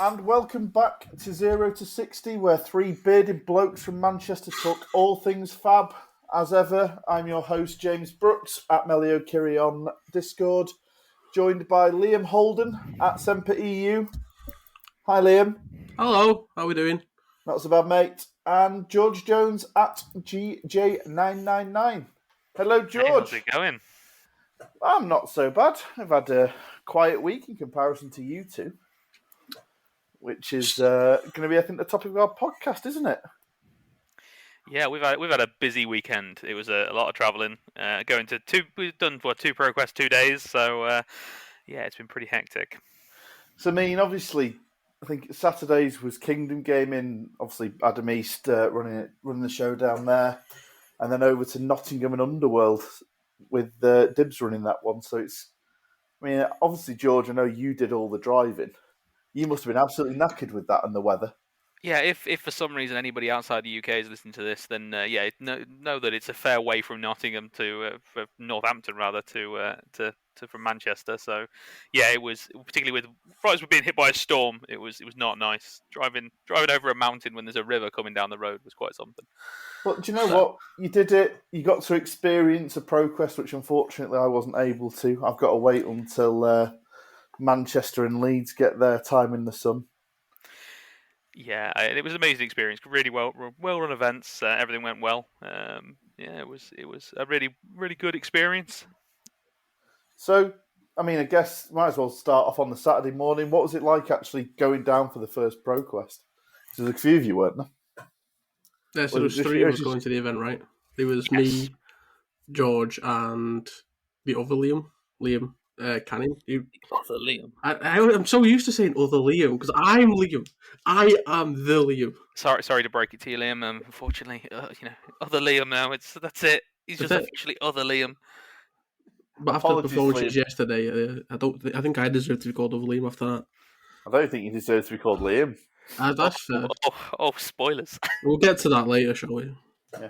And welcome back to 0 to 60, where three bearded blokes from Manchester talk all things fab. As ever, I'm your host, James Brooks, at Melio Kiri on Discord, joined by Liam Holden at Semper EU. Hi, Liam. Hello, how are we doing? Not so bad, mate. And George Jones at GJ999. Hello, George. Hey, how's it going? I'm not so bad. I've had a quiet week in comparison to you two, which is going to be, I think, the topic of our podcast, isn't it? Yeah, we've had a busy weekend. It was a lot of travelling. We've done two ProQuest 2 days, so yeah, it's been pretty hectic. So, I mean, obviously, I think Saturdays was Kingdom Gaming. Obviously, Adam East running the show down there, and then over to Nottingham and Underworld with Dibs running that one. So it's, I mean, obviously, George, I know you did all the driving. You must have been absolutely knackered with that and the weather. Yeah, if for some reason anybody outside the UK is listening to this, then know that it's a fair way from Nottingham to Northampton rather to from Manchester. So yeah, it was particularly with Fridays were being hit by a storm. It was not nice driving over a mountain when there's a river coming down the road was quite something. But do you know what? You did it. You got to experience a ProQuest, which unfortunately I wasn't able to. I've got to wait until Manchester and Leeds get their time in the sun. Yeah, it was an amazing experience. Really well run events. Everything went well. It was a really good experience. So, I mean, I guess might as well start off on the Saturday morning. What was it like actually going down for the first ProQuest? There's a few of you, weren't there? Yeah, so there was three of us going to the event, right? There was me, George, and the other Liam Canning. Other Liam. I'm so used to saying other Liam because I'm Liam. I am the Liam. Sorry to break it to you, Liam. Unfortunately, other Liam now. That's it. He's just officially other Liam. But after the performances yesterday, I think I deserve to be called other Liam after that. I don't think you deserve to be called Liam. That's fair. Spoilers. We'll get to that later, shall we? Yeah.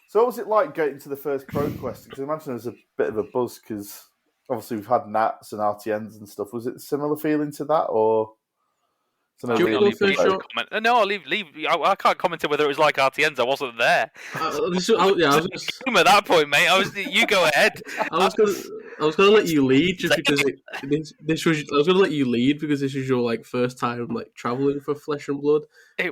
So what was it like getting to the first ProQuest? Because I imagine there was a bit of a buzz because obviously we've had Nats and RTNs and stuff. Was it a similar feeling to that, or? No, I'll leave. I can't comment on whether it was like RTNs. I wasn't there. I was at that point, mate. You go ahead. I was going to let you lead just because this was. I was going to let you lead because this is your first time traveling for Flesh and Blood. I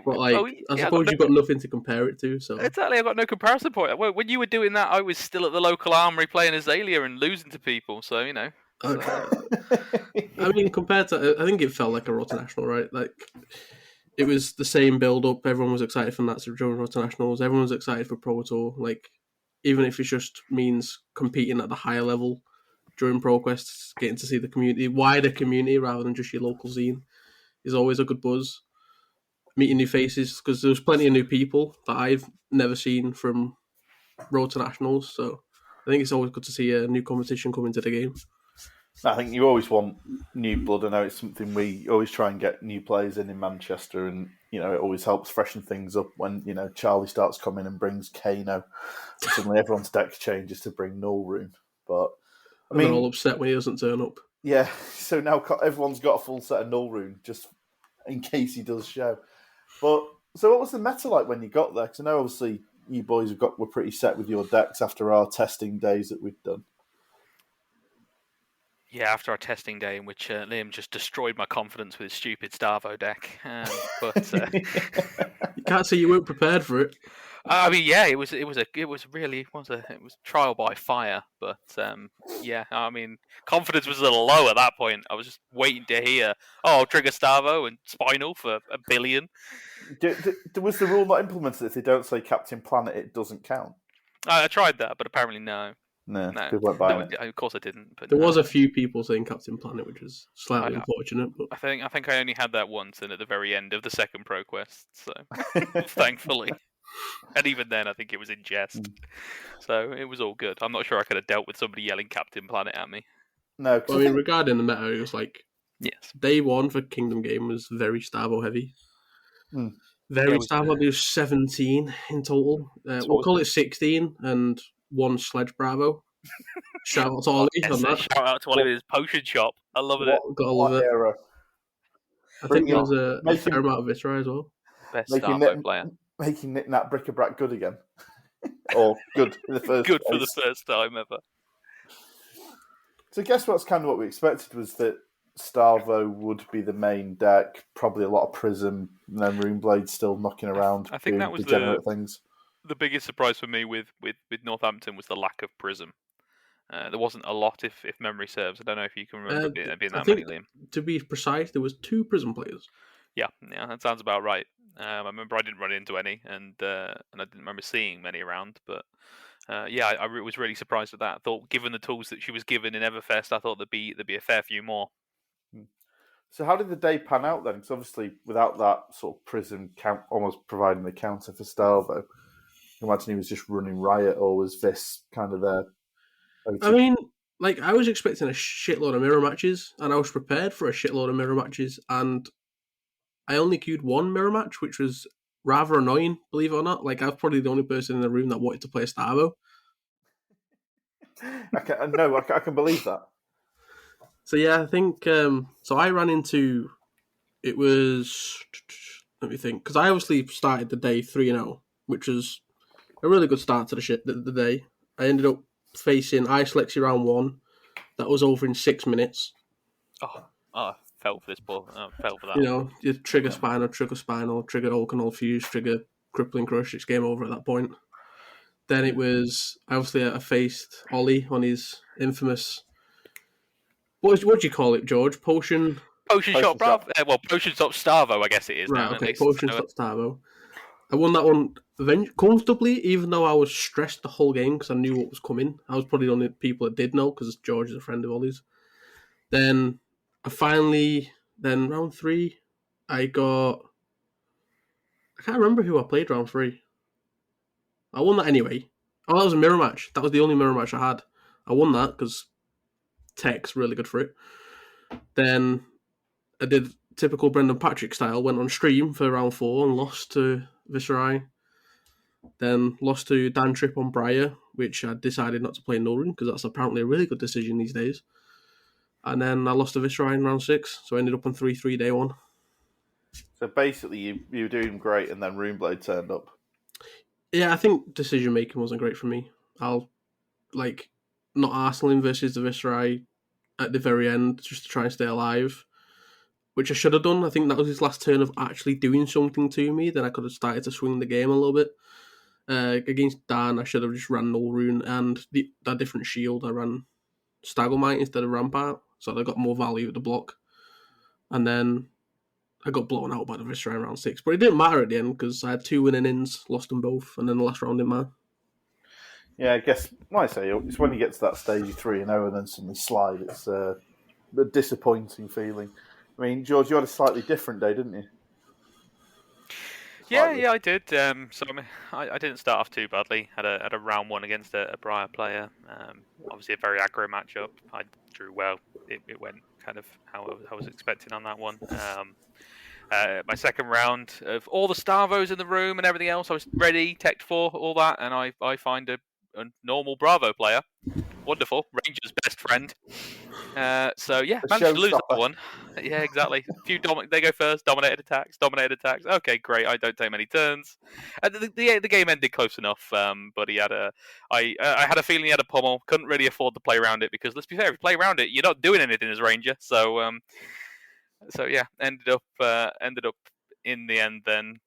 suppose you've got nothing to compare it to. So exactly, I've got no comparison point. When you were doing that, I was still at the local armory playing Azalea and losing to people. So you know. I mean, compared to, I think it felt like a Road to National, right? It was the same build-up. Everyone was excited for Nats during Road to Nationals. Everyone was excited for Pro Tour. Even if it just means competing at the higher level during ProQuest, getting to see the wider community rather than just your local scene, is always a good buzz. Meeting new faces, because there's plenty of new people that I've never seen from Road to Nationals. So I think it's always good to see a new competition come into the game. I think you always want new blood. I know it's something we always try and get new players in Manchester, and it always helps freshen things up when Charlie starts coming and brings Kano. Suddenly, everyone's deck changes to bring Nullrune. But they're all upset when he doesn't turn up. Yeah, so now everyone's got a full set of Nullrune just in case he does show. But so, what was the meta like when you got there? Because I know obviously you boys were pretty set with your decks after our testing days that we've done. Yeah, after our testing day in which Liam just destroyed my confidence with his stupid Starvo deck, you can't say you weren't prepared for it. I mean, yeah, it was trial by fire, but yeah, I mean, confidence was a little low at that point. I was just waiting to hear, I'll trigger Starvo and Spinal for $1 billion. Was the rule not implemented if they don't say Captain Planet, it doesn't count? I tried that, but apparently no. No, people went by it. Of course I didn't. But there was a few people saying Captain Planet, which was slightly unfortunate. But I think I only had that once, and at the very end of the second ProQuest, so thankfully. And even then, I think it was in jest. So it was all good. I'm not sure I could have dealt with somebody yelling Captain Planet at me. No, I mean, regarding the meta, it was yes. Day one for Kingdom Game was very Starvo heavy. Very Starvo. There was 17 in total. We'll call it 16 and one Sledge Bravo. Shout out to Ollie on that. Shout out to Ollie with his potion shop. I love it. Gotta love it. I think Bring there it- was a making- fair amount of Viscera as well. Best Making Starvo player. Making Nick Nat Bric-a-Brac good again. Or good in the first Good place. for the first time ever. So I guess that's kind of what we expected was that Starvo would be the main deck, probably a lot of Prism, and then Runeblade still knocking around, I think doing that was degenerate things. the biggest surprise for me with Northampton was the lack of Prism. There wasn't a lot, if memory serves. I don't know if you can remember being I that think, many, Liam. to be precise, there was 2 Prism players. Yeah, that sounds about right. I remember I didn't run into any, and I didn't remember seeing many around. But I was really surprised at that. I thought, given the tools that she was given in Everfest, I thought there'd be a fair few more. So how did the day pan out then? Because obviously, without that sort of Prism count, almost providing the counter for Starvo, I imagine he was just running riot, or was this kind of their OT? I mean, like, I was expecting a shitload of mirror matches, and I was prepared for a shitload of mirror matches, and I only queued 1 mirror match, which was rather annoying, believe it or not. Like, I was probably the only person in the room that wanted to play Starvo. I can believe that. So yeah, I think so. I ran into it was let me think, because I obviously started the day 3-0, which was a really good start to the day. I ended up facing Ice Lexi round 1. That was over in 6 minutes. Oh, I fell for this ball. Fell for that. You know, you trigger spinal, trigger Oakenol fuse, trigger crippling crush. It's game over at that point. Then it was obviously I faced Ollie on his infamous. What do you call it, George? Potion Shot Bravo. Potion Stop Starvo, I guess it is right, now. okay, At least. Potion Stop Starvo. I won that one comfortably, even though I was stressed the whole game because I knew what was coming. I was probably the only people that did know because George is a friend of Ollie's. Then then round 3, I can't remember who I played round 3. I won that anyway. Oh, that was a mirror match. That was the only mirror match I had. I won that because tech's really good for it. Then I did typical Brendan Patrick style, went on stream for round 4 and lost to Viscerai. Then lost to Dan Tripp on Briar, which I decided not to play Nullrun because that's apparently a really good decision these days. And then I lost to Viscerai in round 6, so I ended up on 3-3 day 1. So basically, you were doing great, and then Runeblade turned up. Yeah, I think decision making wasn't great for me. I'll not Arsenaling versus the Viscerai at the very end just to try and stay alive, which I should have done. I think that was his last turn of actually doing something to me. Then I could have started to swing the game a little bit. Against Dan, I should have just ran Nullrun and that different shield. I ran Stagglemite instead of Rampart, so I got more value at the block. And then I got blown out by the Viscerai in round 6. But it didn't matter at the end because I had 2 winning ins, lost them both, and then the last round didn't matter. Yeah, I guess I say it's when you get to that stage 3-0 and then suddenly slide. It's a disappointing feeling. I mean, George, you had a slightly different day, didn't you? Slightly. Yeah, I did. So I didn't start off too badly. Had a round 1 against a Briar player. Obviously a very aggro matchup. I drew well. It went kind of how I was expecting on that one. My second round of all the Starvos in the room and everything else, I was ready, teched for all that, and I find a normal Bravo player. Wonderful. Ranger's best friend. So yeah, managed to lose that one. Yeah, exactly. They go first. Dominated attacks. Okay, great. I don't take many turns. The game ended close enough. But I had a feeling he had a pommel. Couldn't really afford to play around it because let's be fair, if you play around it, you're not doing anything as Ranger. So yeah, ended up in the end then.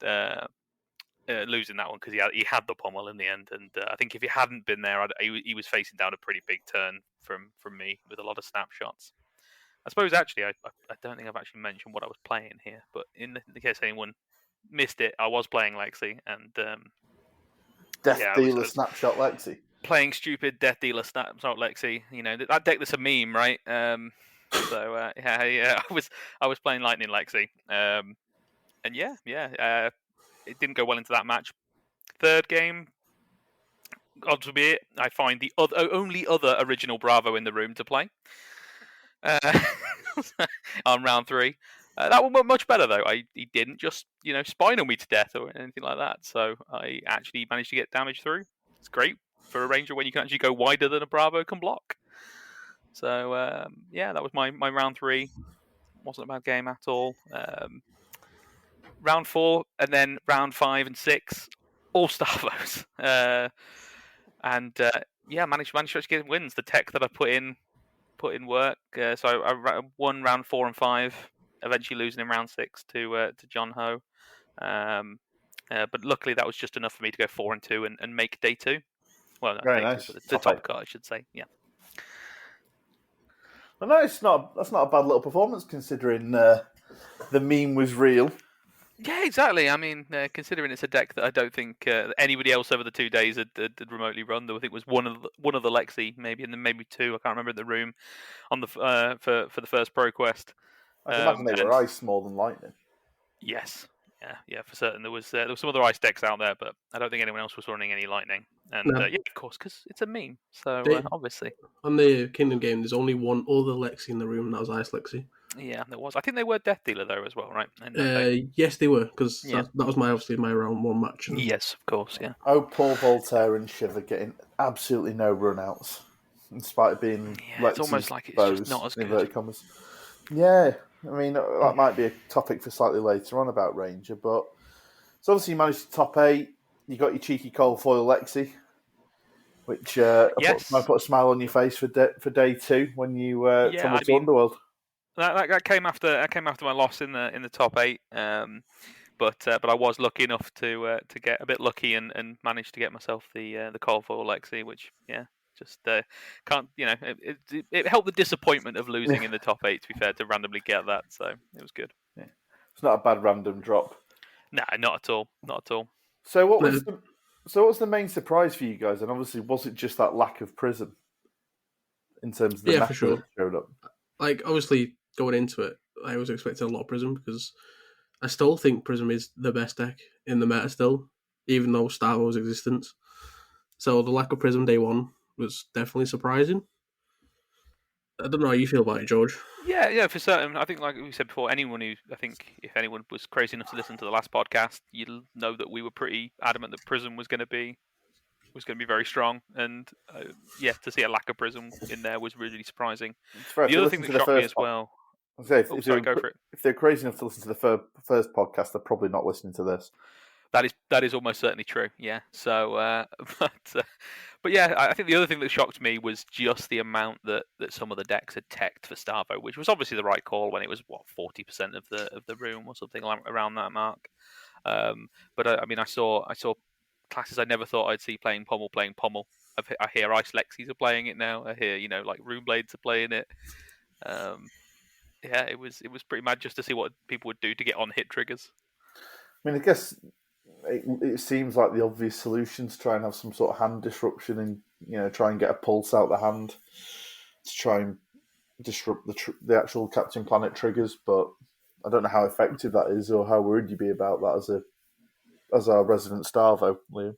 Losing that one because he had the pommel in the end, and I think if he hadn't been there, he was facing down a pretty big turn from me with a lot of snapshots. I suppose actually I don't think I've actually mentioned what I was playing here, but in the case anyone missed it, I was playing Lexi and Death Dealer Snapshot Lexi. Playing stupid Death Dealer Snapshot Lexi. You know that deck that's a meme, right? So I was playing Lightning Lexi, and it didn't go well into that match. Third game, odds would be it, I find the only other original Bravo in the room to play on round 3. That one went much better though. He didn't just spinal me to death or anything like that. So I actually managed to get damage through. It's great for a Ranger when you can actually go wider than a Bravo can block. So that was my round 3. wasn't a bad game at all. Round 4 and then round 5 and 6, all Starvos. Managed to get wins. The tech that I put in work. So I won round 4 and 5, eventually losing in round 6 to John Ho. But luckily that was just enough for me to go 4 and 2 and make day 2. Well, no, Very day nice. 2, but the top cut, I should say. Yeah. Well, no, that's not a bad little performance considering the meme was real. Yeah, exactly. I mean, considering it's a deck that I don't think anybody else over the 2 days had remotely run, though I think it was one of the Lexi, maybe, and then maybe 2. I can't remember in the room on the for the first Pro Quest. I can imagine they were ice more than lightning. Yes, yeah, for certain. There was some other ice decks out there, but I don't think anyone else was running any lightning. And No. of course, because it's a meme. So obviously, on the Kingdom game, there's only one other Lexi in the room, and that was Ice Lexi. Yeah, there was. I think they were Death Dealer though as well, right? Yes, they were, because that was my round 1 match. And... Yes, of course, yeah. Oh, poor Voltaire and Shiver getting absolutely no runouts, in spite of being it's almost like it's just not as good. Commas. Yeah, I mean, that might be a topic for slightly later on about Ranger, but so obviously you managed to top 8. You got your cheeky cold foil Lexi, which might put a smile on your face for day 2 when you tumbled to Underworld. That came after my loss in the top 8, but I was lucky enough to get a bit lucky and manage to get myself the cold foil Lexi, which just can't it helped the disappointment of losing in the top 8. To be fair, to randomly get that, so it was good. Yeah. It's not a bad random drop. No, not at all. So what was the main surprise for you guys? And obviously, was it just that lack of Prism in terms of the meta for sure. that showed up? Like, obviously, going into it, I was expecting a lot of Prism because I still think Prism is the best deck in the meta still, even though Starvo's existence. So the lack of Prism day 1 was definitely surprising. I don't know how you feel about it, George. Yeah, for certain. I think, like we said before, if anyone was crazy enough to listen to the last podcast, you'll know that we were pretty adamant that Prism was going to be very strong, and to see a lack of Prism in there was really surprising. The other thing that shocked me as well. If they're crazy enough to listen to the first podcast, they're probably not listening to this. That is almost certainly true. Yeah. So, but yeah, I think the other thing that shocked me was just the amount that some of the decks had teched for Starvo, which was obviously the right call when it was 40% of the room or something around that mark. But I saw classes I never thought I'd see playing Pommel. I hear Ice Lexis are playing it now. I hear like Rune Blades are playing it. It was pretty mad just to see what people would do to get on hit triggers. I mean, I guess it seems like the obvious solution to try and have some sort of hand disruption and try and get a pulse out the hand to try and disrupt the actual Captain Planet triggers. But I don't know how effective that is or how worried you'd be about that as our resident Starvo, Liam.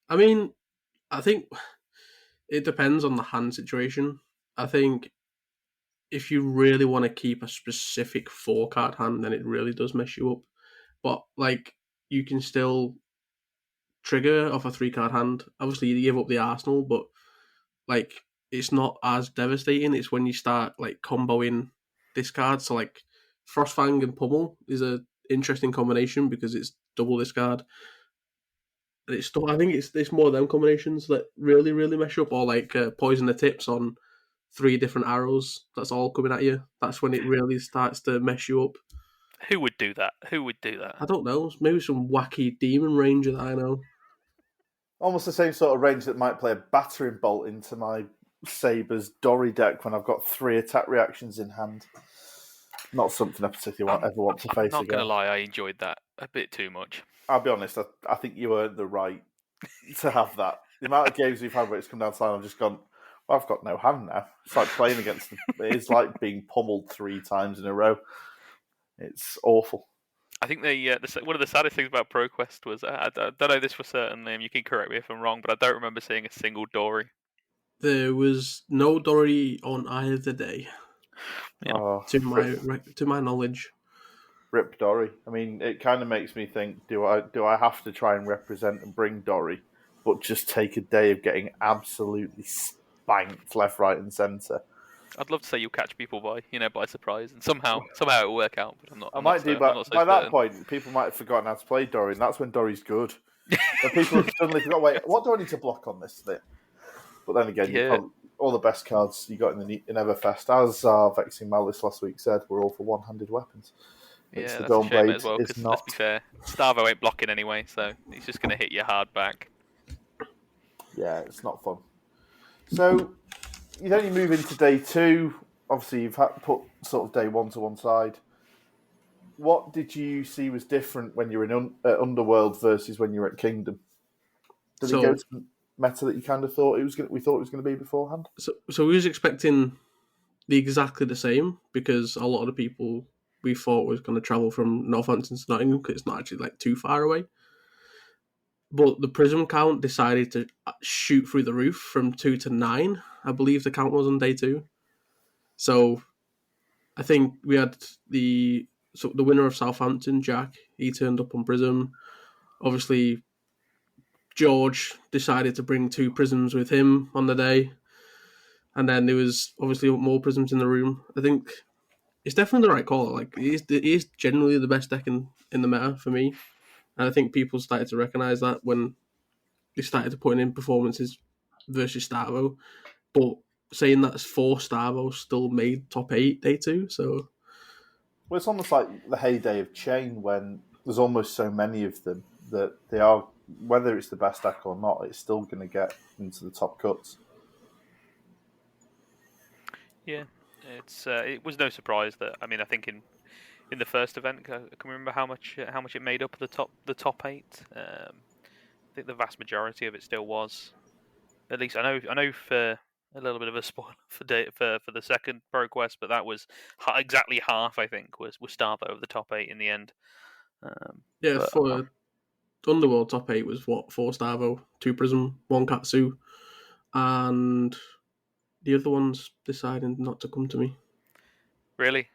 I mean, I think it depends on the hand situation. I think if you really want to keep a specific 4-card hand, then it really does mess you up. But like, you can still trigger off a 3-card hand. Obviously, you give up the arsenal, but like, it's not as devastating. It's when you start like comboing discard. So like, Frostfang and Pummel is a interesting combination because it's double discard. And I think it's more of them combinations that really, really mess you up. Or like poison the tips on 3 different arrows. That's all coming at you. That's when it really starts to mess you up. Who would do that? I don't know. Maybe some wacky demon ranger that I know. Almost the same sort of range that might play a battering bolt into my Saber's Dory deck when I've got 3 attack reactions in hand. Not something I particularly ever want to face again. I'm not going to lie, I enjoyed that a bit too much. I'll be honest, I think you earned the right to have that. The amount of games we've had where it's come down to line, I've just gone, well, I've got no hand now. It's like playing against them. It's like being pummeled 3 times in a row. It's awful. I think one of the saddest things about ProQuest was, I don't know this for certain, Liam, you can correct me if I'm wrong, but I don't remember seeing a single Dory. There was no Dory on either day. Yeah. To my knowledge. Rip Dory. I mean, it kind of makes me think, do I have to try and represent and bring Dory, but just take a day of getting absolutely spanked left, right and centre? I'd love to say you'll catch people by surprise, and somehow it will work out. But I'm not. I might do, I'm but not so by that certain. point, people might have forgotten how to play Dory, and that's when Dory's good. When people have suddenly forgot, wait, what do I need to block on this thing? But then again, all the best cards you got in Everfest, as our Vexing Malice last week said, were all for one-handed weapons. Yeah, the that's a shame Dawnblade as well. is Because not. let's be fair, Starvo ain't blocking anyway, so he's just going to hit you hard back. Yeah, it's not fun. So you then you move into day 2. Obviously, you've had put sort of day 1 to one side. What did you see was different when you were in Underworld versus when you were at Kingdom? Did it go to the meta that you kind of thought we thought it was going to be beforehand? So we was expecting exactly the same, because a lot of the people we thought was going to travel from Northampton to Nottingham, because it's not actually like too far away. But the prism count decided to shoot through the roof from 2 to 9. I believe the count was on day 2. So I think we had the winner of Southampton, Jack. He turned up on prism. Obviously, George decided to bring 2 prisms with him on the day, and then there was obviously more prisms in the room. I think it's definitely the right call. Like, it is generally the best deck in the meta for me, and I think people started to recognise that when they started to put in performances versus Starvo. But saying that's 4 Starvo still made top 8 day 2, so... Well, it's almost like the heyday of Chain, when there's almost so many of them that they are, whether it's the best deck or not, it's still going to get into the top cuts. Yeah, it was no surprise that, I mean, I think in the first event, I can remember how much it made up the top 8. I think the vast majority of it still was. At least I know for a little bit of a spoiler for the second ProQuest, but that was exactly half. I think was Starvo of the top 8 in the end. For Underworld top 8 was 4 Starvo, 2 Prism, 1 Katsu, and the other one's deciding not to come to me. Really?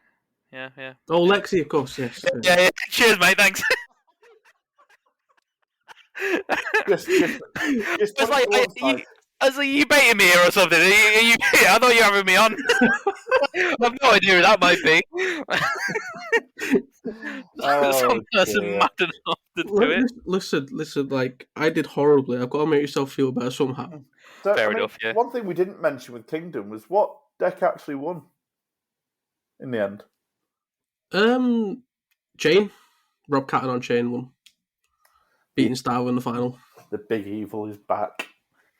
Yeah. Oh, Lexi, of course, yes. Yeah. Cheers, mate. Thanks. just like, I was like, you baiting me here or something? I thought you were having me on. I have no idea who that might be. Some person mad enough to do it. Listen, like, I did horribly. I've got to make yourself feel better somehow. So, Fair enough, yeah. One thing we didn't mention with Kingdom was what deck actually won in the end. Chain. Rob Catton on Chain won. Beating Starvo in the final. The big evil is back.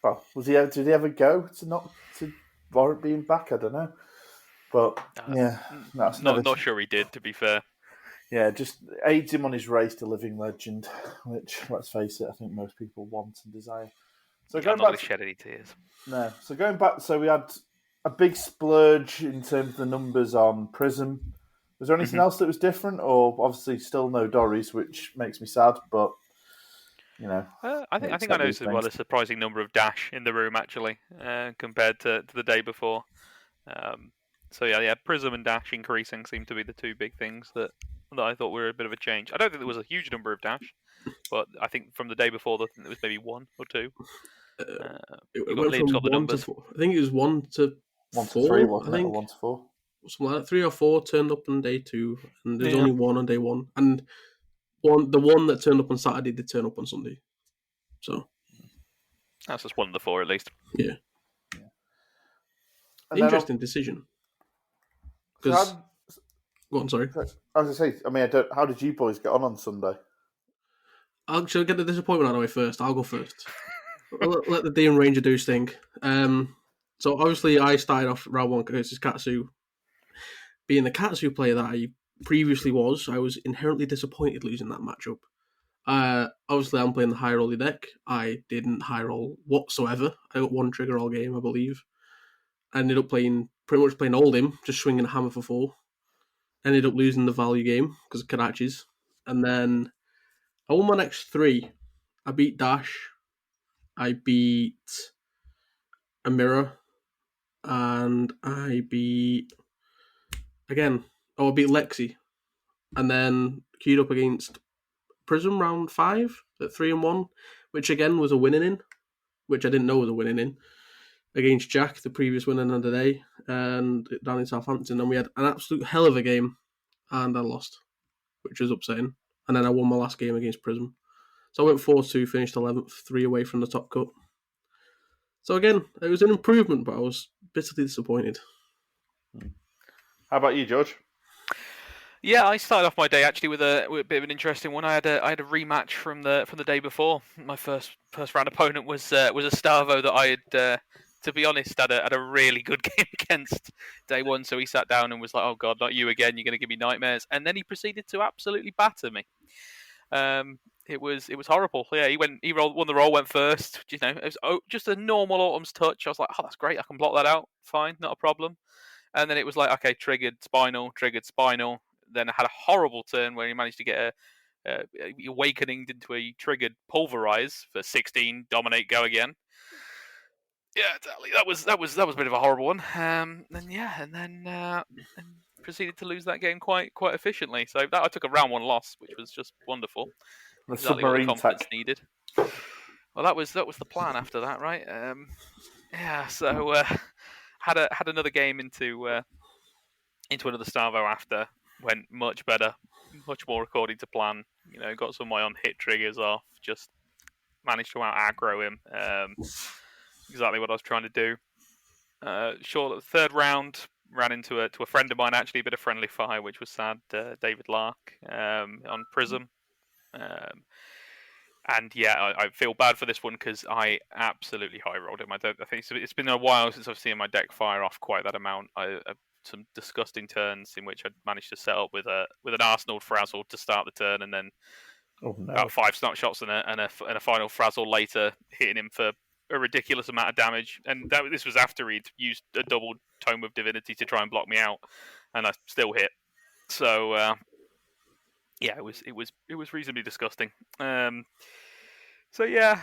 Well, did he ever go to warrant being back? I don't know. But yeah, not sure he did, to be fair. Yeah, just aids him on his race to living legend, which, let's face it, I think most people want and desire. So I'm not going to shed any tears. No. So going back, so we had a big splurge in terms of the numbers on Prism. Was there anything else that was different, or obviously still no Dories, which makes me sad, but you know. I think I noticed as well a surprising number of Dash in the room actually, compared to the day before. So yeah, Prism and Dash increasing seem to be the 2 big things that I thought were a bit of a change. I don't think there was a huge number of Dash, but I think from the day before, there was maybe 1 or 2. It went from 1 to 4. I think it was 1 to 4. 3, wasn't it? Or 1 to 4. Something like that. 3 or 4 turned up on day 2, and there's only 1 on day 1. And the one that turned up on Saturday did turn up on Sunday. So that's just 1 of the 4 at least. Yeah. Interesting decision. Because go on, sorry. I was going to say, I mean, how did you boys get on Sunday? Shall I get the disappointment out of the way first? I'll go first. Let the Dean Ranger do his thing. So obviously I started off round 1 versus Katsu. Being the Katsu player that I previously was, I was inherently disappointed losing that matchup. Obviously I'm playing the high roller deck. I didn't high roll whatsoever. I got 1 trigger all game, I believe. I ended up pretty much playing Oldhim, just swinging a hammer for 4. Ended up losing the value game because of Karachi's. And then I won my next 3. I beat Dash. I beat Amira. And I beat... Again, I beat Lexi. And then queued up against Prism round 5 at 3-1, which again was a winning in, which I didn't know was a winning in. against Jack, the previous winner of the day, and down in Southampton, and we had an absolute hell of a game, and I lost, which was upsetting. And then I won my last game against Prism. So I went 4-2, finished 11th, 3 away from the top cut. So again, it was an improvement, but I was bitterly disappointed. How about you, George? Yeah, I started off my day actually with a bit of an interesting one. I had a rematch from the day before. My first round opponent was a Stavo that I had, to be honest, had a really good game against day one. So he sat down and was like, "Oh God, not you again! You're going to give me nightmares." And then he proceeded to absolutely batter me. It was horrible. Yeah, he won the roll, went first. You know, it was just a normal Autumn's touch. I was like, "Oh, that's great! I can block that out. Fine, not a problem." And then it was like, okay, triggered spinal. Then I had a horrible turn where he managed to get a awakening into a triggered pulverize for 16, dominate, go again. Yeah, exactly. That was a bit of a horrible one. And proceeded to lose that game quite efficiently. So that I took a round one loss, which was just wonderful. The Exactly what the submarine confidence tech needed. Well, that was the plan after that, right? Yeah. So had another game into another Stavo after. Went much better, much more according to plan. You know, got some of my on-hit triggers off. Just managed to out-aggro him. Exactly what I was trying to do. Short third round, ran into a friend of mine actually, a bit of friendly fire, which was sad. David Lark on Prism. And yeah, I feel bad for this one because I absolutely high rolled him. I think it's been a while since I've seen my deck fire off quite that amount. Some disgusting turns in which I managed to set up with an Arsenal frazzle to start the turn, and then about 5 snapshots and a final frazzle later, hitting him for a ridiculous amount of damage. And this was after he'd used a double Tome of Divinity to try and block me out, and I still hit. So yeah, it was reasonably disgusting. So yeah,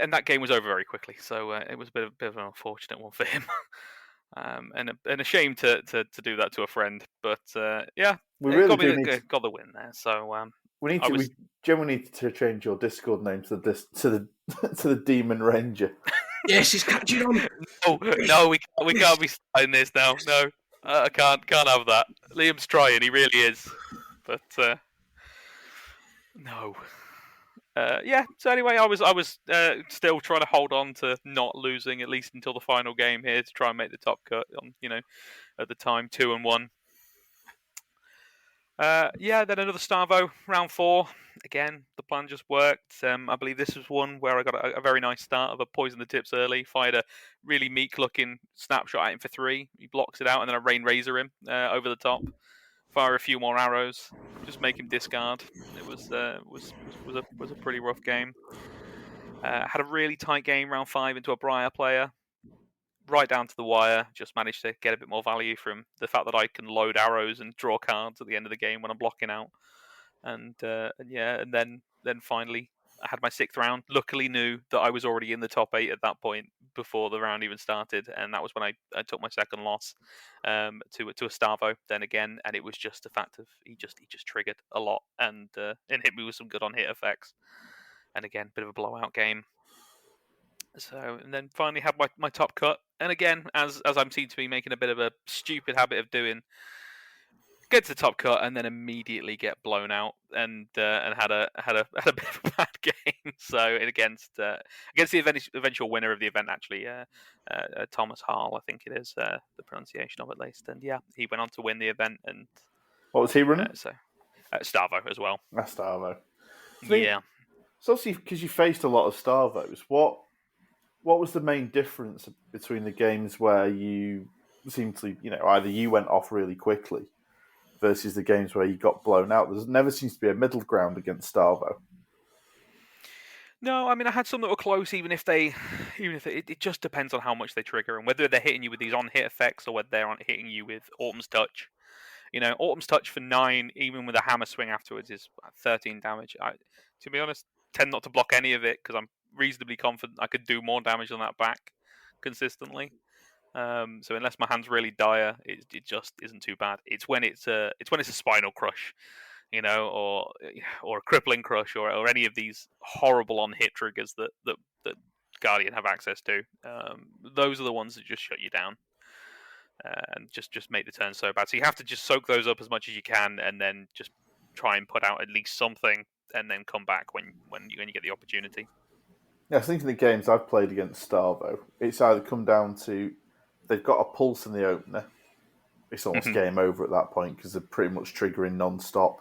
and that game was over very quickly. So it was a bit of an unfortunate one for him. And a shame to do that to a friend, but yeah, we really got the win there. So we generally need to change your Discord name to the Demon Ranger. Yes, he's catching on. No, we can't be starting this now. No, I can't have that. Liam's trying, he really is, but no. Yeah. So anyway, I was still trying to hold on to not losing at least until the final game here to try and make the top cut. On at the time 2-1. Yeah. Then another Stavo round 4. Again, the plan just worked. I believe this was one where I got a very nice start of a poison the tips early. Fired a really meek looking snapshot at him for 3. He blocks it out, and then I rain razor him over the top. Fire a few more arrows, just make him discard. It was a pretty rough game. Had a really tight game round 5 into a Briar player, right down to the wire. Just managed to get a bit more value from the fact that I can load arrows and draw cards at the end of the game when I'm blocking out. And then finally I had my 6th round. Luckily knew that I was already in the top 8 at that point before the round even started, and that was when I took my second loss to a Stavo then again, and it was just the fact of he just triggered a lot and hit me with some good on hit effects, and again bit of a blowout game. So and then finally had my top cut, and again as I'm seen to be making a bit of a stupid habit of doing, get to the top cut and then immediately get blown out and had a bit of a bad game. So against the eventual winner of the event, actually, Thomas Hall, I think it is the pronunciation of it at least. And yeah, he went on to win the event. And what was he running? Stavo as well. Stavo. Yeah. So obviously, because you faced a lot of Stavos, what was the main difference between the games where you seemed to, either you went off really quickly versus the games where you got blown out? There never seems to be a middle ground against Stavo. No, I mean I had some that were close, even if it just depends on how much they trigger and whether they're hitting you with these on-hit effects or whether they aren't hitting you with Autumn's Touch. Autumn's Touch for 9, even with a hammer swing afterwards, is 13 damage. To be honest, tend not to block any of it because I'm reasonably confident I could do more damage on that back consistently. So unless my hand's really dire, it just isn't too bad. It's when it's a spinal crush, or a crippling crush, or any of these horrible on hit triggers that Guardian have access to. Those are the ones that just shut you down. And just make the turn so bad. So you have to just soak those up as much as you can, and then just try and put out at least something, and then come back when you get the opportunity. Yeah, I think in the games I've played against Starvo, it's either come down to they've got a pulse in the opener. It's almost game over at that point because they're pretty much triggering non-stop.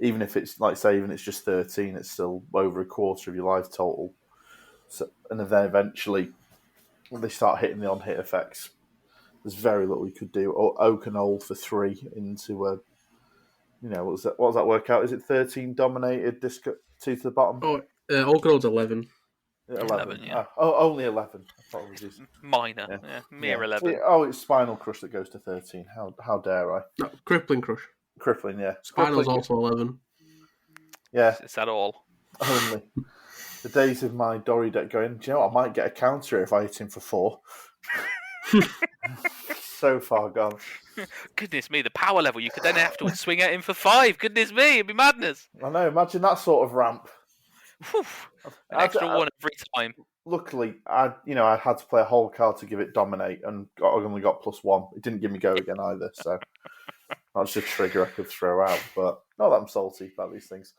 Even if it's even it's just 13, it's still over a quarter of your life total. So, and then eventually, when they start hitting the on-hit effects, there's very little you could do. Or Oak and Old for 3 into a, what was that? What does that work out? Is it 13 dominated? Disc 2 to the bottom. Oh, Organod's 11. 11. Yeah. Only 11. I thought it was just minor. Yeah. Mere 11. It's Spinal Crush that goes to 13. How dare I? No, Crippling Crush. Crippling, yeah. Spinal's also 11. Yeah. Is that all? Only. The days of my Dory deck going, do you know what? I might get a counter if I hit him for 4. So far gone. Goodness me, the power level. You could then afterwards swing at him for 5. Goodness me, it'd be madness. I know, imagine that sort of ramp. Whew. An extra 1 every time. Luckily, I had to play a whole card to give it dominate, and I only got +1. It didn't give me go again either, so that's just a trigger I could throw out. But not that I'm salty about these things.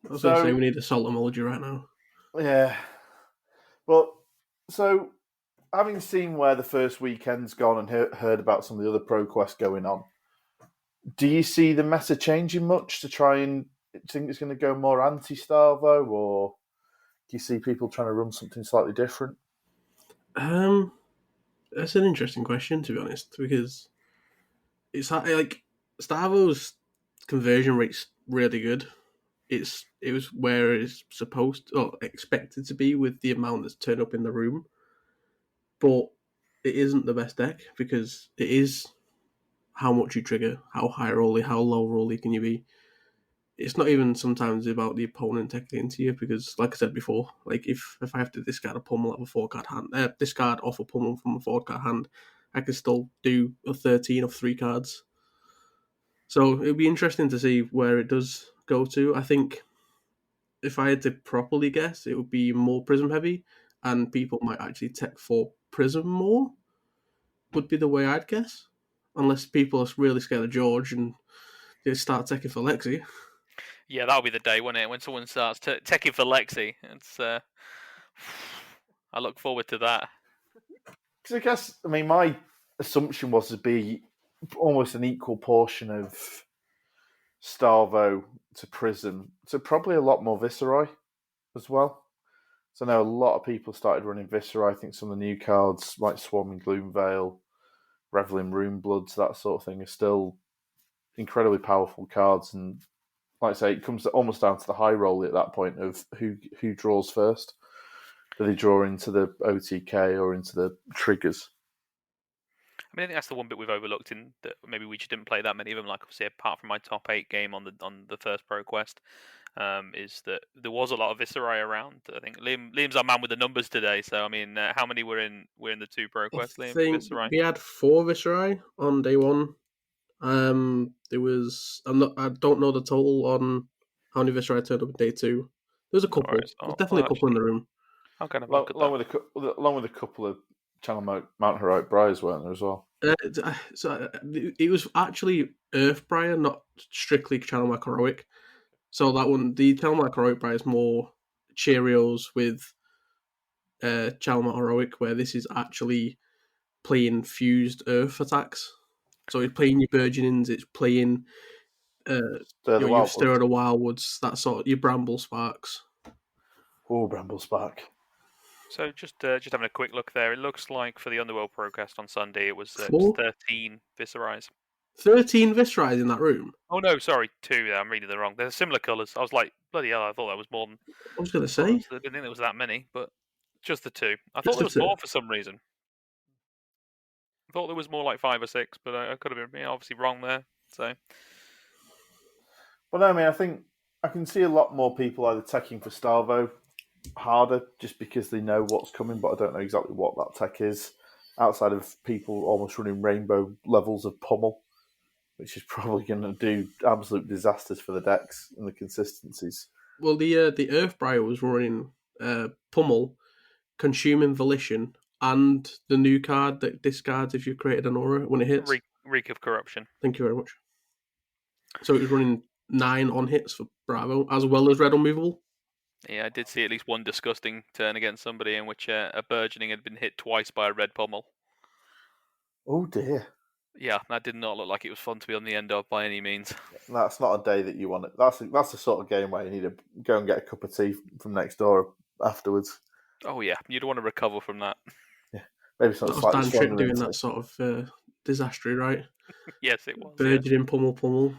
I was going to say we need a salt emoji right now. Yeah. Well, so having seen where the first weekend's gone and heard about some of the other ProQuest going on, do you see the meta changing much to try and think it's going to go more anti-Starvo, or do you see people trying to run something slightly different? That's an interesting question, to be honest, because it's like Starvo's conversion rate's really good. It was where it's supposed or expected to be with the amount that's turned up in the room, but it isn't the best deck because it is how much you trigger, how high rolly, how low rolly can you be. It's not even sometimes about the opponent taking into you because, like I said before, like if I have to discard a pummel of a 4-card hand, discard off a pummel from a 4-card hand, I can still do a 13 of 3 cards. So it'll be interesting to see where it does go to. I think if I had to properly guess, it would be more Prism heavy, and people might actually tech for Prism more, would be the way I'd guess. Unless people are really scared of George and they start teching for Lexi. Yeah, that'll be the day, won't it? When someone starts teching for Lexi. It's I look forward to that. Because I guess, my assumption was to be almost an equal portion of Starvo to Prism, so probably a lot more Viceroy as well. So I know a lot of people started running Viceroy. I think some of the new cards like Swarming Gloomveil, Reveling Runebloods, that sort of thing, are still incredibly powerful cards. And like I say, it comes almost down to the high roll at that point of who draws first. Do they draw into the OTK or into the triggers? I think that's the one bit we've overlooked in that maybe we just didn't play that many of them. Like obviously, apart from my top 8 game on the first ProQuest, is that there was a lot of Viceroy around. I think Liam's our man with the numbers today. So how many were in the 2 ProQuest? Liam, I think Viceroy? we had 4 Viceroy on day 1. There was I don't know the total on how many Viceroy turned up on day 2. There was a couple. Right, There's definitely a couple in the room. I'll kind of look at that. Along with a couple of Channel Mount Heroic Briars, weren't there as well? It was actually Earthbriar, not strictly Channel Mark Heroic. So that one, the Channel Mark Heroic Briar is more Cheerios with Channel Mark Heroic, where this is actually playing fused Earth attacks. So it's playing your Burgeonings, it's playing your Stir of the Wildwoods, that sort of, your Bramble Sparks. Oh, Bramble Spark. So just having a quick look there, it looks like for the Underworld ProQuest on Sunday, it was 13 Viceroys. 13 Viceroys in that room? Oh no, sorry, 2. Yeah, I'm reading the wrong. They're similar colours. I was like, bloody hell, I thought that was more than... I was going to say. I didn't think there was that many, but just the 2. I thought there was more for some reason. I thought there was more like 5 or 6, but I could have been obviously wrong there. So, Well, no, I think I can see a lot more people either teching for Starvo harder just because they know what's coming, but I don't know exactly what that tech is. Outside of people almost running rainbow levels of pummel, which is probably going to do absolute disasters for the decks and the consistencies. Well, the Earthbriar was running pummel, consuming volition and the new card that discards if you've created an aura when it hits. Reek of corruption. Thank you very much. So it was running 9 on hits for Bravo, as well as red unmovable. Yeah, I did see at least one disgusting turn against somebody in which a burgeoning had been hit twice by a red pommel. Oh dear. Yeah, that did not look like it was fun to be on the end of by any means. That's not a day that you want it. That's the sort of game where you need to go and get a cup of tea from next door afterwards. Oh yeah, you'd want to recover from that. Yeah, maybe something That was slightly Dan Tripp stronger doing than that sort of disaster, right? Yes, it was. Burgeoning pummel.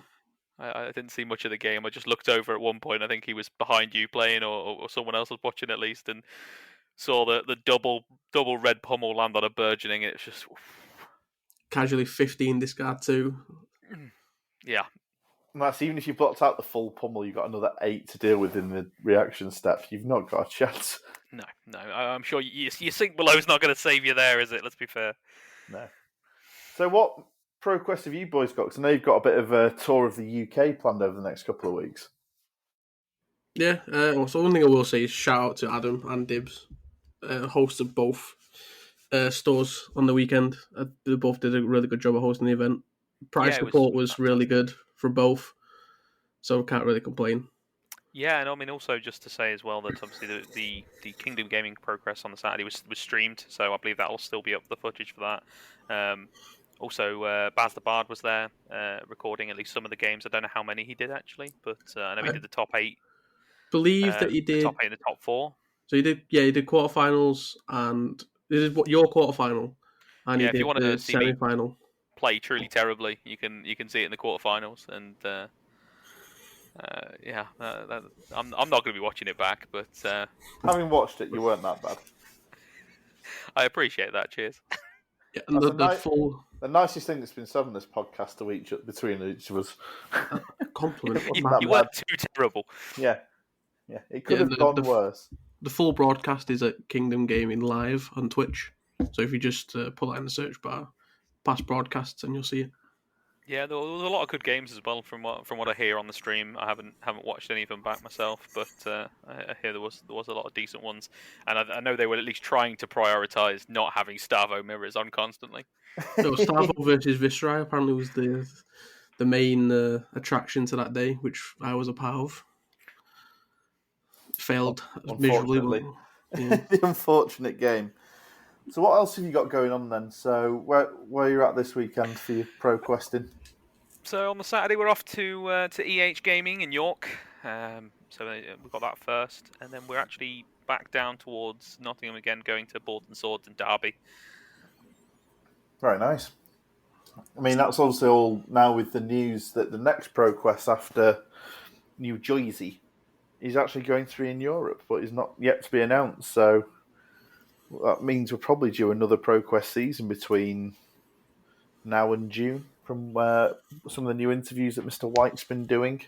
I didn't see much of the game. I just looked over at one point. I think he was behind you playing, or someone else was watching at least, and saw the double red pommel land on a burgeoning. It's just Casually 15 discard 2. Yeah. And that's even if you blocked out the full pummel, you've got another 8 to deal with in the reaction step. You've not got a chance. No. I'm sure your sink below is not going to save you there, is it? Let's be fair. No. So what ProQuest have you boys got? Because I know you've got a bit of a tour of the UK planned over the next couple of weeks. Yeah, so one thing I will say is shout out to Adam and Dibs, hosts of both stores on the weekend. They both did a really good job of hosting the event. Price support was really good for both, so can't really complain. Yeah, and I mean also just to say as well that obviously the Kingdom Gaming Progress on the Saturday was streamed, so I believe that will still be up the footage for that. Also, Baz the Bard was there recording at least some of the games. I don't know how many he did actually, but I know he did the top 8. Believe that he did the top 8 and the top 4. So he did quarterfinals, and this is your quarterfinal, and if you want to see semi-final. Play truly terribly, you can see it in the quarterfinals, and I'm not going to be watching it back, but having watched it, you weren't that bad. I appreciate that. Cheers. Yeah, and the nicest thing that's been said on this podcast between each of us. Compliment. You weren't too terrible. Yeah, it could have gone worse. The full broadcast is at Kingdom Gaming Live on Twitch, so if you just put that in the search bar, past broadcasts, and you'll see it. Yeah, there was a lot of good games as well from what I hear on the stream. I haven't watched any of them back myself, but I hear there was a lot of decent ones, and I know they were at least trying to prioritise not having Stavo mirrors on constantly. No, Stavo versus Viscerai apparently was the main attraction to that day, which I was a part of. Failed miserably. Yeah. The unfortunate game. So what else have you got going on then? So where you're at this weekend for your pro questing? So on the Saturday we're off to EH Gaming in York. So we've got that first, and then we're actually back down towards Nottingham again, going to Boards and Swords and Derby. Very nice. I mean, that's obviously all now with the news that the next pro quest after New Jersey is actually going through in Europe, but is not yet to be announced. So that means we're probably due another ProQuest season between now and June, from some of the new interviews that Mr. White's been doing,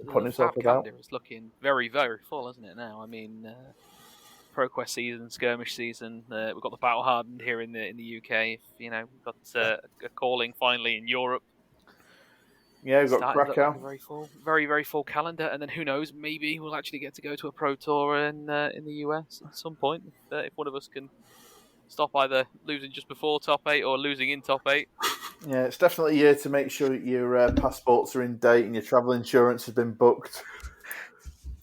putting himself about. It's looking very, very full, isn't it now? I mean, ProQuest season, skirmish season. We've got the Battle Hardened here in the UK. We've got a calling finally in Europe. Yeah, we've got Krakow. Very, very full calendar, and then who knows? Maybe we'll actually get to go to a pro tour in the US at some point if one of us can stop either losing just before top 8 or losing in top 8. Yeah, it's definitely a year to make sure that your passports are in date and your travel insurance has been booked.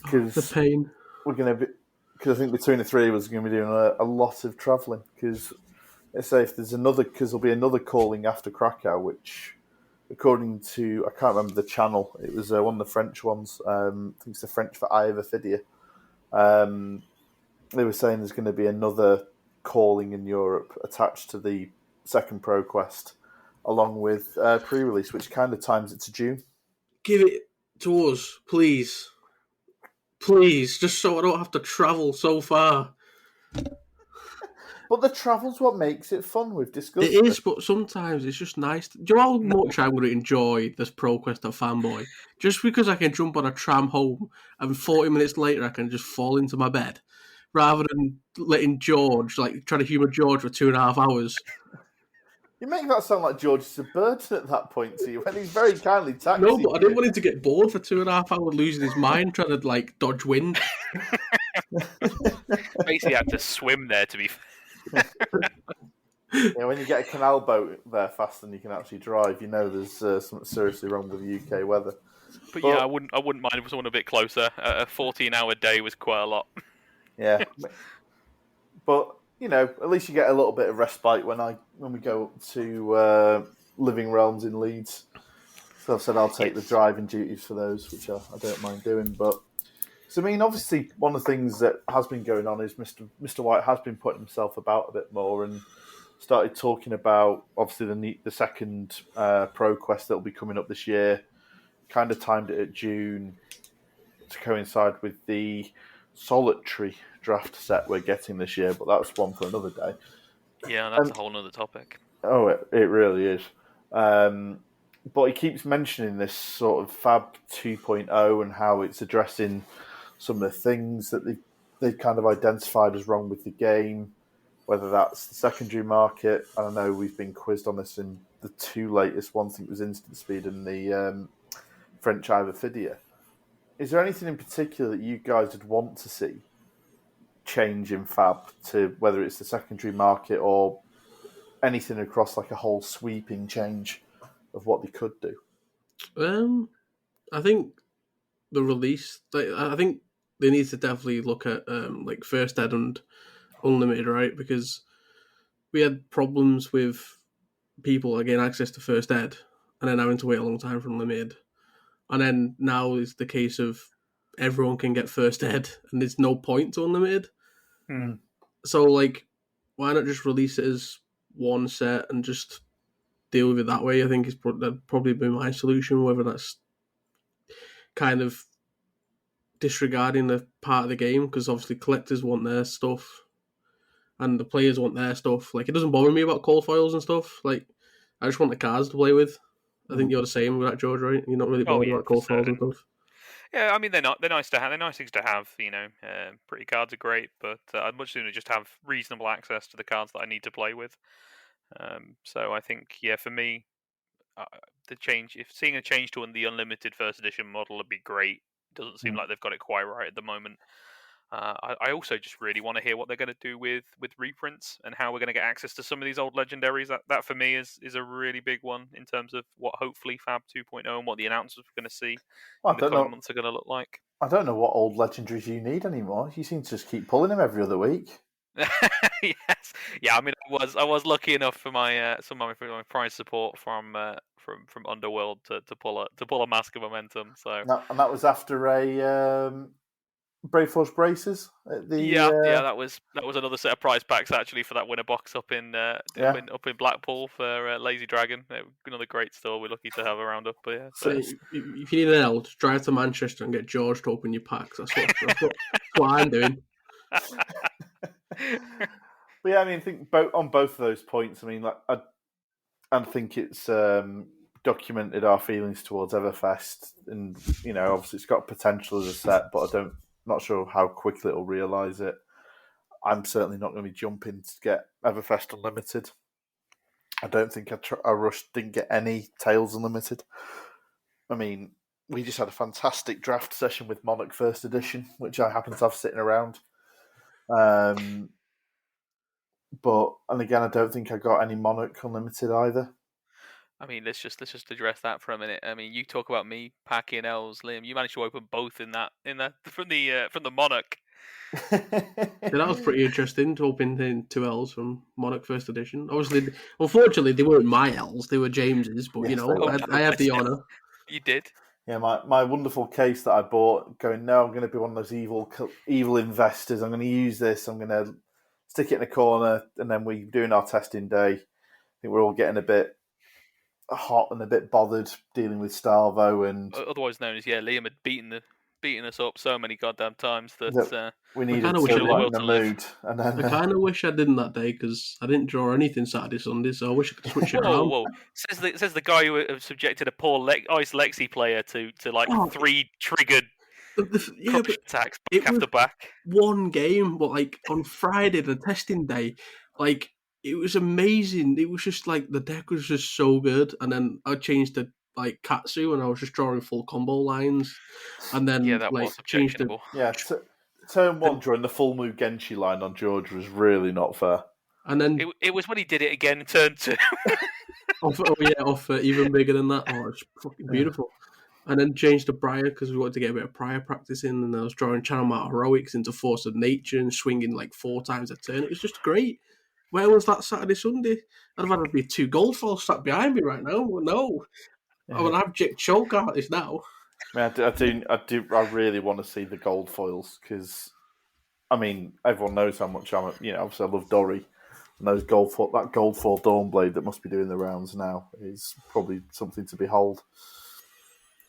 Because the pain. We're going to be, because I think between the three of us are going to be doing a lot of travelling. Because let's say if there's because there'll be another calling after Krakow, which, according to, I can't remember the channel, it was one of the French ones. I think it's the French for Eye of Ophidia. They were saying there's going to be another calling in Europe attached to the second ProQuest, along with pre-release, which kind of times it to June. Give it to us, please. Please, just so I don't have to travel so far. But the travel's what makes it fun. We've discussed it. It is, but sometimes it's just nice. Do you know how much I'm going to enjoy this ProQuest at Fanboy? Just because I can jump on a tram home and 40 minutes later I can just fall into my bed, rather than letting George, trying to humour George for 2.5 hours. You make that sound like George is a burden at that point to you, when he's very kindly taxing. No, but I didn't want him to get bored for 2.5 hours losing his mind trying to dodge wind. basically had to swim there to be fair. Yeah, when you get a canal boat there faster than you can actually drive, you know there's something seriously wrong with the UK weather. But yeah, I wouldn't mind if someone a bit closer. A 14-hour day was quite a lot. Yeah, but you know, at least you get a little bit of respite when we go up to Living Realms in Leeds. So I've said I'll take the driving duties for those, which I don't mind doing. But so I mean, obviously, one of the things that has been going on is Mr. White has been putting himself about a bit more and started talking about obviously the second Pro Quest that will be coming up this year. Kind of timed it at June to coincide with the solitary draft set we're getting this year, but that's one for another day. Yeah, that's a whole other topic. Oh, it really is. But he keeps mentioning this sort of Fab 2.0 and how it's addressing some of the things that they've kind of identified as wrong with the game, whether that's the secondary market. I don't know, we've been quizzed on this in the two latest ones. I think it was Instant Speed and the French Iverfidia. Is there anything in particular that you guys would want to see change in Fab, to whether it's the secondary market or anything across like a whole sweeping change of what they could do? I think the release, I think they need to definitely look at like First Ed and Unlimited, right? Because we had problems with people getting access to First Ed and then having to wait a long time for Unlimited. And then now is the case of everyone can get First Ed and there's no point to Unlimited. So, like, why not just release it as one set and just deal with it that way? I think that'd probably be my solution, whether that's kind of disregarding the part of the game, because obviously collectors want their stuff and the players want their stuff. Like, it doesn't bother me about call foils and stuff. Like, I just want the cards to play with. I think you're the same with that, George, right? You're not really bothered about call foils and stuff. Yeah, I mean they're nice to have. They're nice things to have. You know, pretty cards are great, but I'd much sooner just have reasonable access to the cards that I need to play with. So I think, yeah, for me, the change, if seeing a change to the unlimited first edition model would be great. Doesn't seem like they've got it quite right at the moment. I also just really want to hear what they're going to do with reprints and how we're going to get access to some of these old legendaries. That for me is a really big one in terms of what hopefully Fab 2.0 and what the announcements we're going to see in the coming months are going to look like. I don't know what old legendaries you need anymore. You seem to just keep pulling them every other week. Yes, yeah. I mean, I was lucky enough for my my prize support from Underworld to pull a Mask of Momentum. So and that was after a Brave Force Braces. Yeah, that was another set of prize packs actually for that winner box up in Blackpool for Lazy Dragon. Another great store. We're lucky to have around up. But yeah, so if you need an L, just drive to Manchester and get George to open your packs. That's what I'm doing. But yeah, I mean, I think on both of those points, I mean, like, I think it's documented our feelings towards Everfest, and you know, obviously it's got potential as a set, but not sure how quickly it'll realise it. I'm certainly not going to be jumping to get Everfest Unlimited. I don't think I rushed, didn't get any Tales Unlimited. I mean, we just had a fantastic draft session with Monarch First Edition, which I happen to have sitting around. And again, I don't think I got any Monarch Unlimited either. I mean, let's just address that for a minute. I mean, you talk about me packing L's, Liam. You managed to open both in that from the Monarch. Yeah, that was pretty interesting to open in 2 L's from Monarch First Edition. Obviously, unfortunately, they weren't my L's; they were James's. But yes, I have the honour. You did. Yeah, my wonderful case that I bought. Going, no, I'm going to be one of those evil investors. I'm going to use this. I'm going to stick it in a corner, and then we're doing our testing day. I think we're all getting a bit hot and a bit bothered dealing with Starvo, and otherwise known as Liam had beaten us up so many goddamn times that we needed to lighten the mood. And then I kind of wish I didn't that day because I didn't draw anything Saturday, Sunday, so I wish I could switch it around. Whoa. Says the guy who subjected a poor Ice Lexi player to 3 triggered attacks back after back. One game, but like on Friday, the testing day, like it was amazing. It was just like the deck was just so good, and then I changed to like Katsu, and I was just drawing full combo lines, and then that was changed objectionable. Turn 1 during the full Mugenshi line on George was really not fair. And then It was when he did it again in turn 2. off even bigger than that. Oh, it's fucking beautiful. And then changed to Briar because we wanted to get a bit of prior practice in, and I was drawing Channel Mart Heroics into Force of Nature and swinging like 4 times a turn. It was just great. Where was that Saturday, Sunday? I'd have had to be 2 gold falls sat behind me right now. Well, no. I'm an abject choke artist now. I mean, I really want to see the gold foils because, I mean, everyone knows how much obviously I love Dory. And that gold foil Dawnblade that must be doing the rounds now is probably something to behold.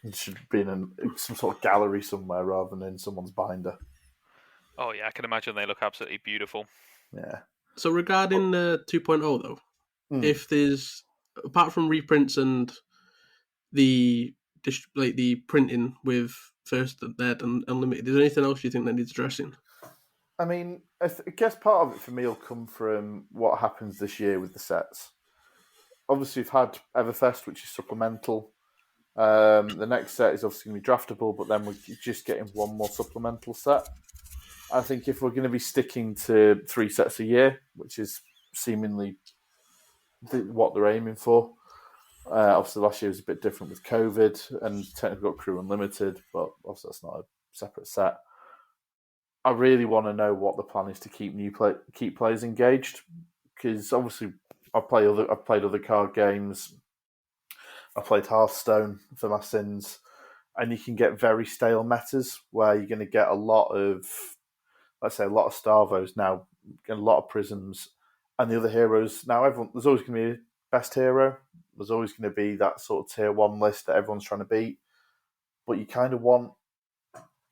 It should be in some sort of gallery somewhere rather than in someone's binder. Oh yeah, I can imagine they look absolutely beautiful. Yeah. So regarding 2.0 though, if there's, apart from reprints and the printing with First Ed and Unlimited, is there anything else you think that needs addressing? I mean, I guess part of it for me will come from what happens this year with the sets. Obviously, we've had Everfest, which is supplemental. The next set is obviously going to be draftable, but then we're just getting one more supplemental set. I think if we're going to be sticking to 3 sets a year, which is seemingly what they're aiming for, obviously last year was a bit different with COVID and technically got Crew Unlimited, but obviously that's not a separate set. I really want to know what the plan is to keep players engaged, because obviously I've played other card games. I played Hearthstone for my sins, and you can get very stale metas where you're going to get a lot of, let's say, a lot of Starvos now, a lot of Prisms, and the other heroes. Now, there's always going to be a best hero. There's always going to be that sort of tier 1 list that everyone's trying to beat, but you kind of want,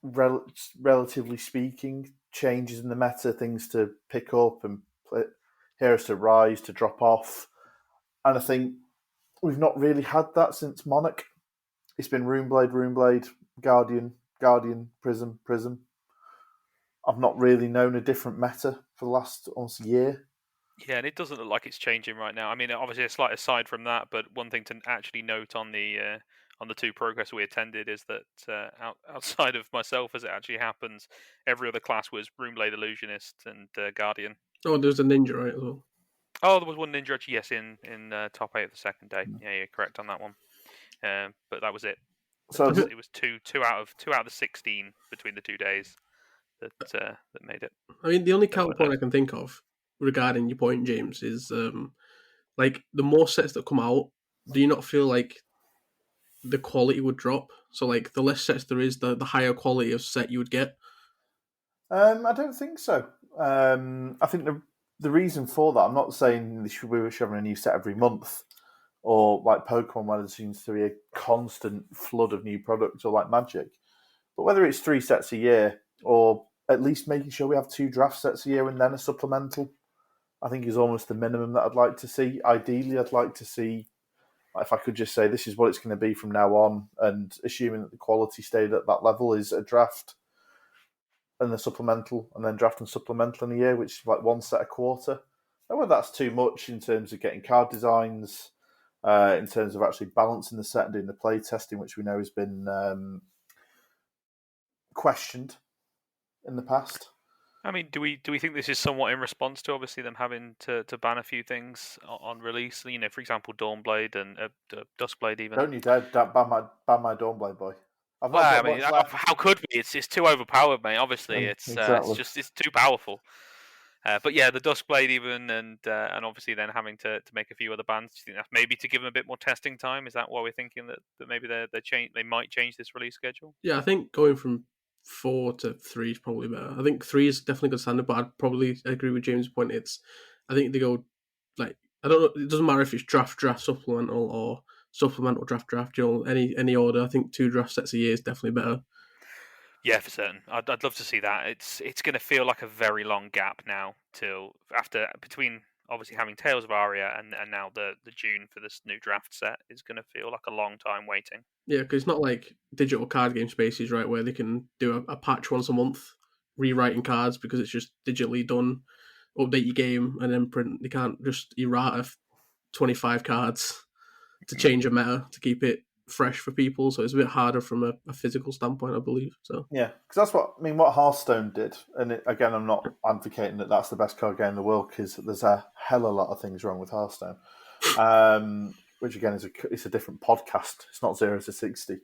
relatively speaking, changes in the meta, things to pick up and heroes to rise, to drop off. And I think we've not really had that since Monarch. It's been Runeblade, Guardian, Prism. I've not really known a different meta for the last almost year. Yeah, and it doesn't look like it's changing right now. I mean, obviously a slight aside from that, but one thing to actually note on the 2 progress we attended is that outside of myself, as it actually happens, every other class was Runeblade Illusionist and Guardian. Oh, there's a ninja, right, as well? Oh, there was one ninja actually, yes, in top 8 of the second day. Yeah, you're correct on that one. But that was it. So it was two out of the 16 between the 2 days that made it. I mean, the only counterpoint I can think of regarding your point, James, is like the more sets that come out, do you not feel like the quality would drop? So like the less sets there is, the higher quality of set you would get. I don't think so. I think the reason for that, I'm not saying we should have a new set every month, or like Pokemon, where there seems to be a constant flood of new products, or like Magic. But whether it's 3 sets a year, or at least making sure we have 2 draft sets a year and then a supplemental, I think is almost the minimum that I'd like to see. Ideally, I'd like to see, if I could just say this is what it's going to be from now on, and assuming that the quality stayed at that level, is a draft and a supplemental, and then draft and supplemental in a year, which is like 1 set a quarter. And whether that's too much in terms of getting card designs, in terms of actually balancing the set and doing the play testing, which we know has been questioned in the past. I mean, do we think this is somewhat in response to obviously them having to ban a few things on release? You know, for example, Dawnblade and Duskblade even. Don't you dare ban my Dawnblade, boy. How could we? It's too overpowered, mate. Obviously, exactly. it's too powerful. But yeah, the Duskblade even, and obviously then having to make a few other bans. Do you think that's maybe to give them a bit more testing time? Is that why we're thinking that maybe they might change this release schedule? Yeah, I think going from 4 to 3 is probably better. I think 3 is definitely good standard, but I'd probably agree with James' point. I think they go like, I don't know. It doesn't matter if it's draft supplemental or supplemental draft. You know, any order. I think 2 draft sets a year is definitely better. Yeah, for certain. I'd love to see that. It's going to feel like a very long gap now between obviously having Tales of Aria and now the June for this new draft set is going to feel like a long time waiting. Yeah, because it's not like digital card game spaces, right, where they can do a patch once a month, rewriting cards because it's just digitally done, update your game, and then print. They can't just errata 25 cards to change a meta to keep it fresh for people, so it's a bit harder from a physical standpoint, I believe. So Yeah, because that's what Hearthstone did. And again, I'm not advocating that that's the best card game in the world, because there's a hell of a lot of things wrong with Hearthstone. Which again it's a different podcast. It's not 0 to 60.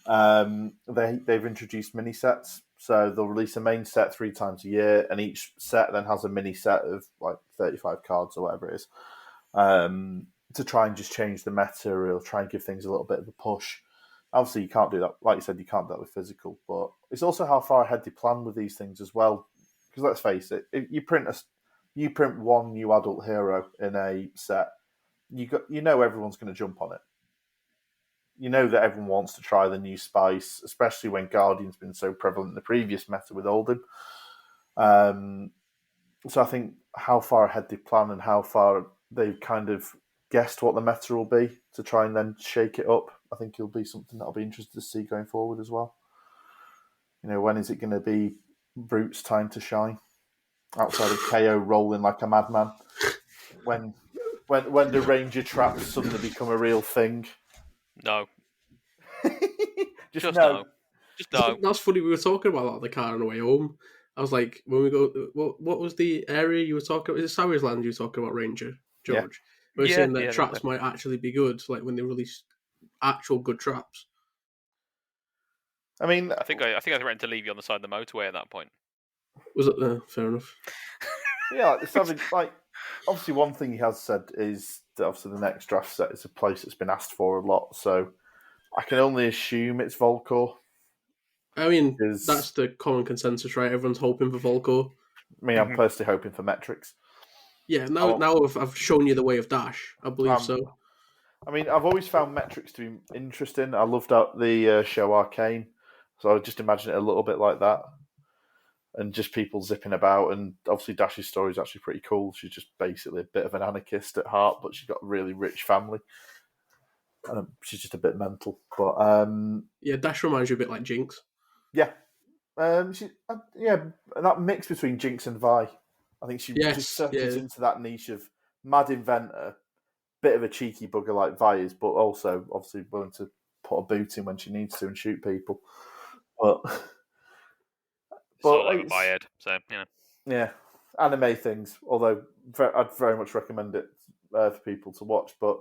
They've introduced mini sets, so they'll release a main set 3 times a year, and each set then has a mini set of like 35 cards or whatever it is, to try and just change the meta or try and give things a little bit of a push. Obviously, you can't do that. Like you said, you can't do that with physical, but it's also how far ahead they plan with these things as well. Because let's face it, if you print one new adult hero in a set, you know everyone's going to jump on it. You know that everyone wants to try the new spice, especially when Guardian's been so prevalent in the previous meta with Oldhim. So I think how far ahead they plan and how far they've kind of guessed what the meta will be to try and then shake it up, I think it'll be something that I'll be interested to see going forward as well. You know, when is it going to be Brute's time to shine? Outside of KO rolling like a madman. When the Ranger traps suddenly become a real thing. No. Just no. Just no. That's funny. We were talking about that on the car on the way home. I was like, when we go, what was the area you were talking about? Is it Sawyer's Land you were talking about, Ranger, George? We were saying that traps might actually be good, like when they release actual good traps. I mean, I think I threatened to leave you on the side of the motorway at that point. Was it fair enough? Yeah, like obviously one thing he has said is that obviously the next draft set is a place that's been asked for a lot, so I can only assume it's Volcor. I mean, that's the common consensus, right? Everyone's hoping for Volcor. I mean, I'm personally hoping for Metrics. Yeah, now I've shown you the way of Dash. I believe so. I mean, I've always found Metrics to be interesting. I loved the show Arcane, so I just imagine it a little bit like that. And just people zipping about, and obviously Dash's story is actually pretty cool. She's just basically a bit of an anarchist at heart, but she's got a really rich family. She's just a bit mental, but yeah, Dash reminds you a bit like Jinx. Yeah, that mix between Jinx and Vi, I think she just settles into that niche of mad inventor, bit of a cheeky bugger like Vi is, but also obviously willing to put a boot in when she needs to and shoot people. But over my head, so yeah, anime things. Although I'd very much recommend it for people to watch. But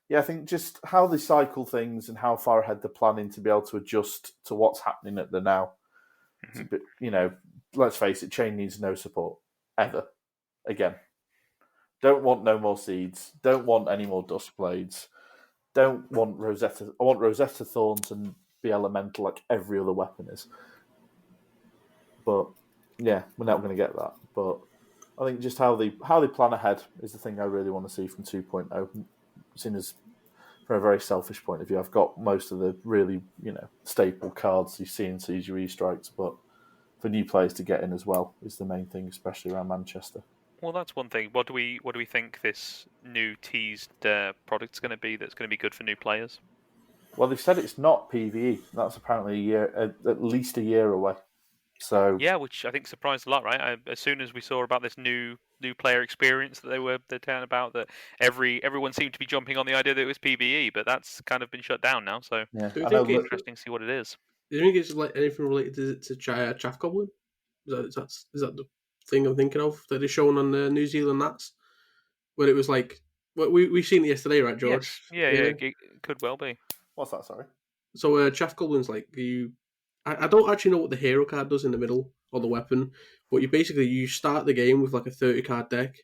yeah, I think just how they cycle things and how far ahead they're planning to be able to adjust to what's happening at the now. It's a bit, let's face it, Chain needs no support ever again. Don't want no more seeds. Don't want any more dust blades. Don't want Rosetta. I want Rosetta Thorn to be elemental like every other weapon is. But yeah, we're not going to get that. But I think just how they plan ahead is the thing I really want to see from 2.0. Seen as from a very selfish point of view, I've got most of the really staple cards you see in CGE strikes, but for new players to get in as well is the main thing, especially around Manchester. Well, that's one thing. What do we think this new teased product's going to be? That's going to be good for new players. Well, they've said it's not PvE. That's apparently at least a year away. So yeah, which I think surprised a lot, right? As soon as we saw about this new player experience that they're telling about, that everyone seemed to be jumping on the idea that it was PvE, but that's kind of been shut down now. So yeah, it'll be interesting to see what it is. Do you think it's like anything related to Chaff Goblin? Is that the thing I'm thinking of that is shown on the New Zealand Nats? Where it was like, we've seen it yesterday, right, George? Yes. Yeah, it could well be. What's that? Sorry. So Chaff Goblin's like I don't actually know what the hero card does in the middle or the weapon, but you start the game with like a 30 card deck,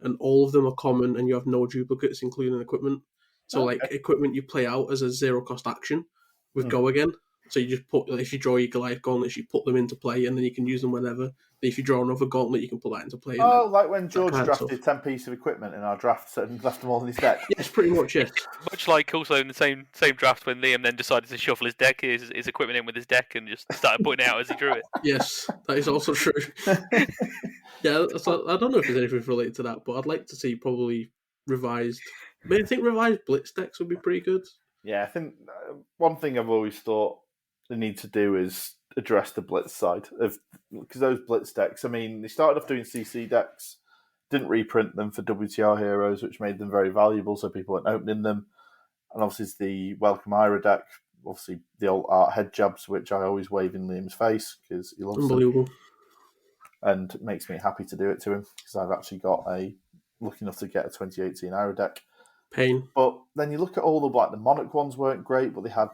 and all of them are common, and you have no duplicates, including equipment. So like equipment you play out as a 0 cost action with Go Again. So you just put, if you draw your Goliath gauntlets, you put them into play, and then you can use them whenever. If you draw another gauntlet, you can put that into play. Like when George drafted 10 pieces of equipment in our draft and left them all in his deck. Yes, pretty much, yes. Much like also in the same draft when Liam then decided to shuffle his deck, his equipment in with his deck and just started putting it out as he drew it. Yes, that is also true. Yeah, so I don't know if there's anything related to that, but I'd like to see probably revised. I mean, I think revised Blitz decks would be pretty good. Yeah, I think one thing I've always thought they need to do is address the Blitz side of, because those Blitz decks, I mean, they started off doing CC decks, didn't reprint them for WTR heroes, which made them very valuable, so people weren't opening them. And obviously, the Welcome Ira deck obviously the old art head jabs, which I always wave in Liam's face because he loves them. Unbelievable. And it makes me happy to do it to him because I've actually got lucky enough to get a 2018 Aero deck. Pain. But then you look at all the Monarch ones weren't great, but they had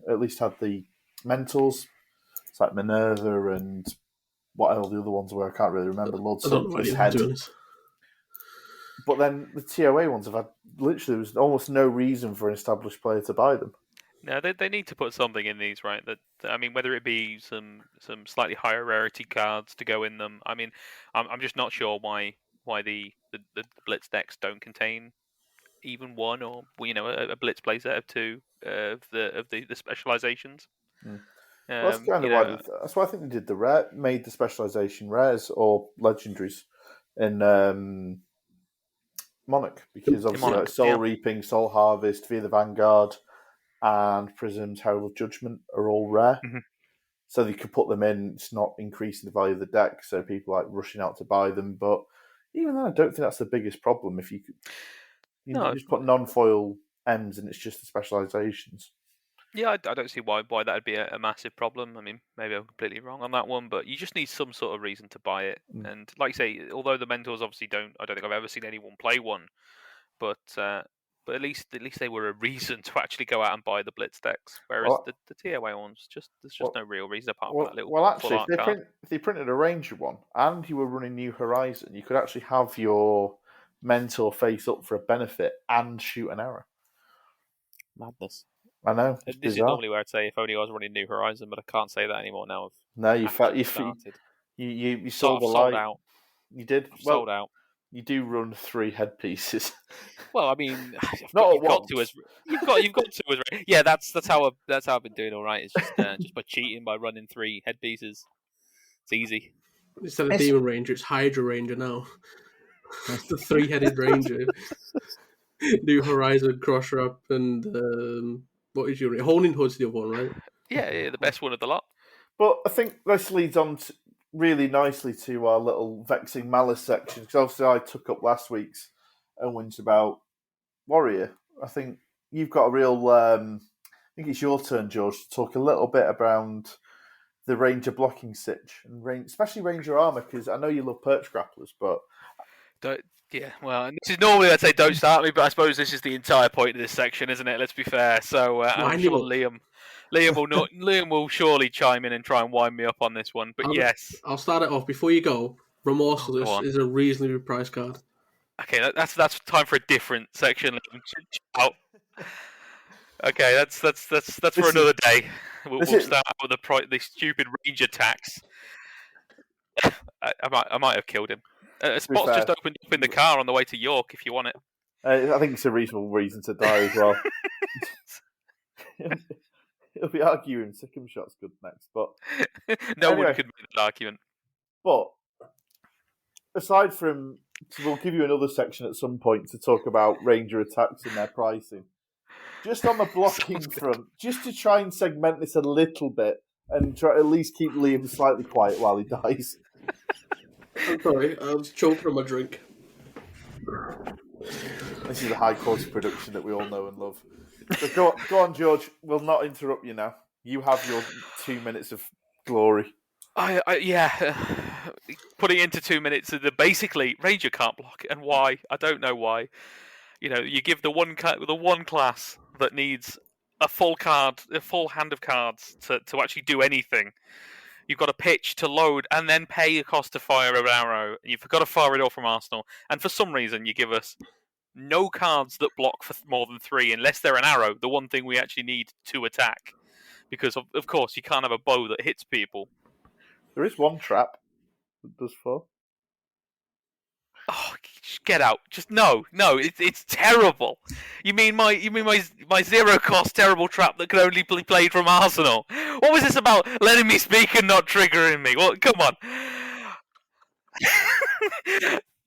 at least had the mentors. It's like Minerva and what all the other ones were. I can't really remember. Lord Sultan's head. But then the TOA ones have had literally there was almost no reason for an established player to buy them. No, they need to put something in these, right? That I mean, whether it be some slightly higher rarity cards to go in them. I mean, I'm just not sure why the Blitz decks don't contain even one or a Blitz playset of two of the specializations. Well, that's kind of why. That's why I think they did made the specialization rares or legendaries in Monarch because obviously Monarch, Soul Reaping, Soul Harvest, Fear the Vanguard, and Prism's Herald of Judgment are all rare. Mm-hmm. So they could put them in. It's not increasing the value of the deck, so people like rushing out to buy them. But even then, I don't think that's the biggest problem. If you just put non-foil M's and it's just the specializations. Yeah, I don't see why that would be a massive problem. I mean, maybe I'm completely wrong on that one, but you just need some sort of reason to buy it. And like you say, although the mentors obviously I don't think I've ever seen anyone play one, but at least they were a reason to actually go out and buy the Blitz decks. Whereas the TOA ones, there's just no real reason apart from that little. Well, actually, if they printed a Ranger one and you were running New Horizon, you could actually have your mentor face up for a benefit and shoot an arrow. Madness. I know. This is normally where I'd say if only I was running New Horizon, but I can't say that anymore now. You sold the light. Sold out. You did. Sold out. You do run 3 headpieces. Well, I mean, you've got to as yeah. That's how I've been doing. All right, it's just by cheating by running 3 headpieces. It's easy. Instead of Demon Ranger, it's Hydra Ranger now. The 3-headed Ranger. New Horizon, Cross Wrap, and what is your Honing Hood's the other one, right? Yeah, the best one of the lot. But I think this leads on really nicely to our little Vexing Malice section, because obviously I took up last week's and went about Warrior. I think you've got a real... I think it's your turn, George, to talk a little bit around the Ranger blocking sitch, and especially Ranger armor, because I know you love Perch Grapplers, but... Yeah, well, and this is normally I'd say don't start me, but I suppose this is the entire point of this section, isn't it? Let's be fair. So I'm sure Liam will surely chime in and try and wind me up on this one. But yes, I'll start it off before you go. Remorseless is a reasonably priced card. Okay, that's time for a different section. Out. Okay, that's for another day. We'll start with the stupid Ranger tax. I might have killed him. A spot's just opened up in the car on the way to York if you want it. I think it's a reasonable reason to die as well. He'll be arguing Sikkim shot's good next, but no one could make that argument. But aside from, we'll give you another section at some point to talk about Ranger attacks and their pricing. Just on the blocking front, just to try and segment this a little bit and try to at least keep Liam slightly quiet while he dies. I'm sorry, I was choking on my drink. This is a high quality production that we all know and love. So go on, George. We'll not interrupt you now. You have your 2 minutes of glory. Putting into 2 minutes, basically Ranger can't block, and why? I don't know why. You give the one class that needs a full hand of cards to actually do anything. You've got to pitch to load and then pay a cost to fire an arrow. You've got to fire it off from Arsenal. And for some reason, you give us no cards that block for more than 3, unless they're an arrow, the one thing we actually need to attack. Because, of course, you can't have a bow that hits people. There is one trap that does 4. Oh, just get out! Just no, it's terrible. You mean my 0 cost terrible trap that could only be played from Arsenal? What was this about letting me speak and not triggering me? Well, come on.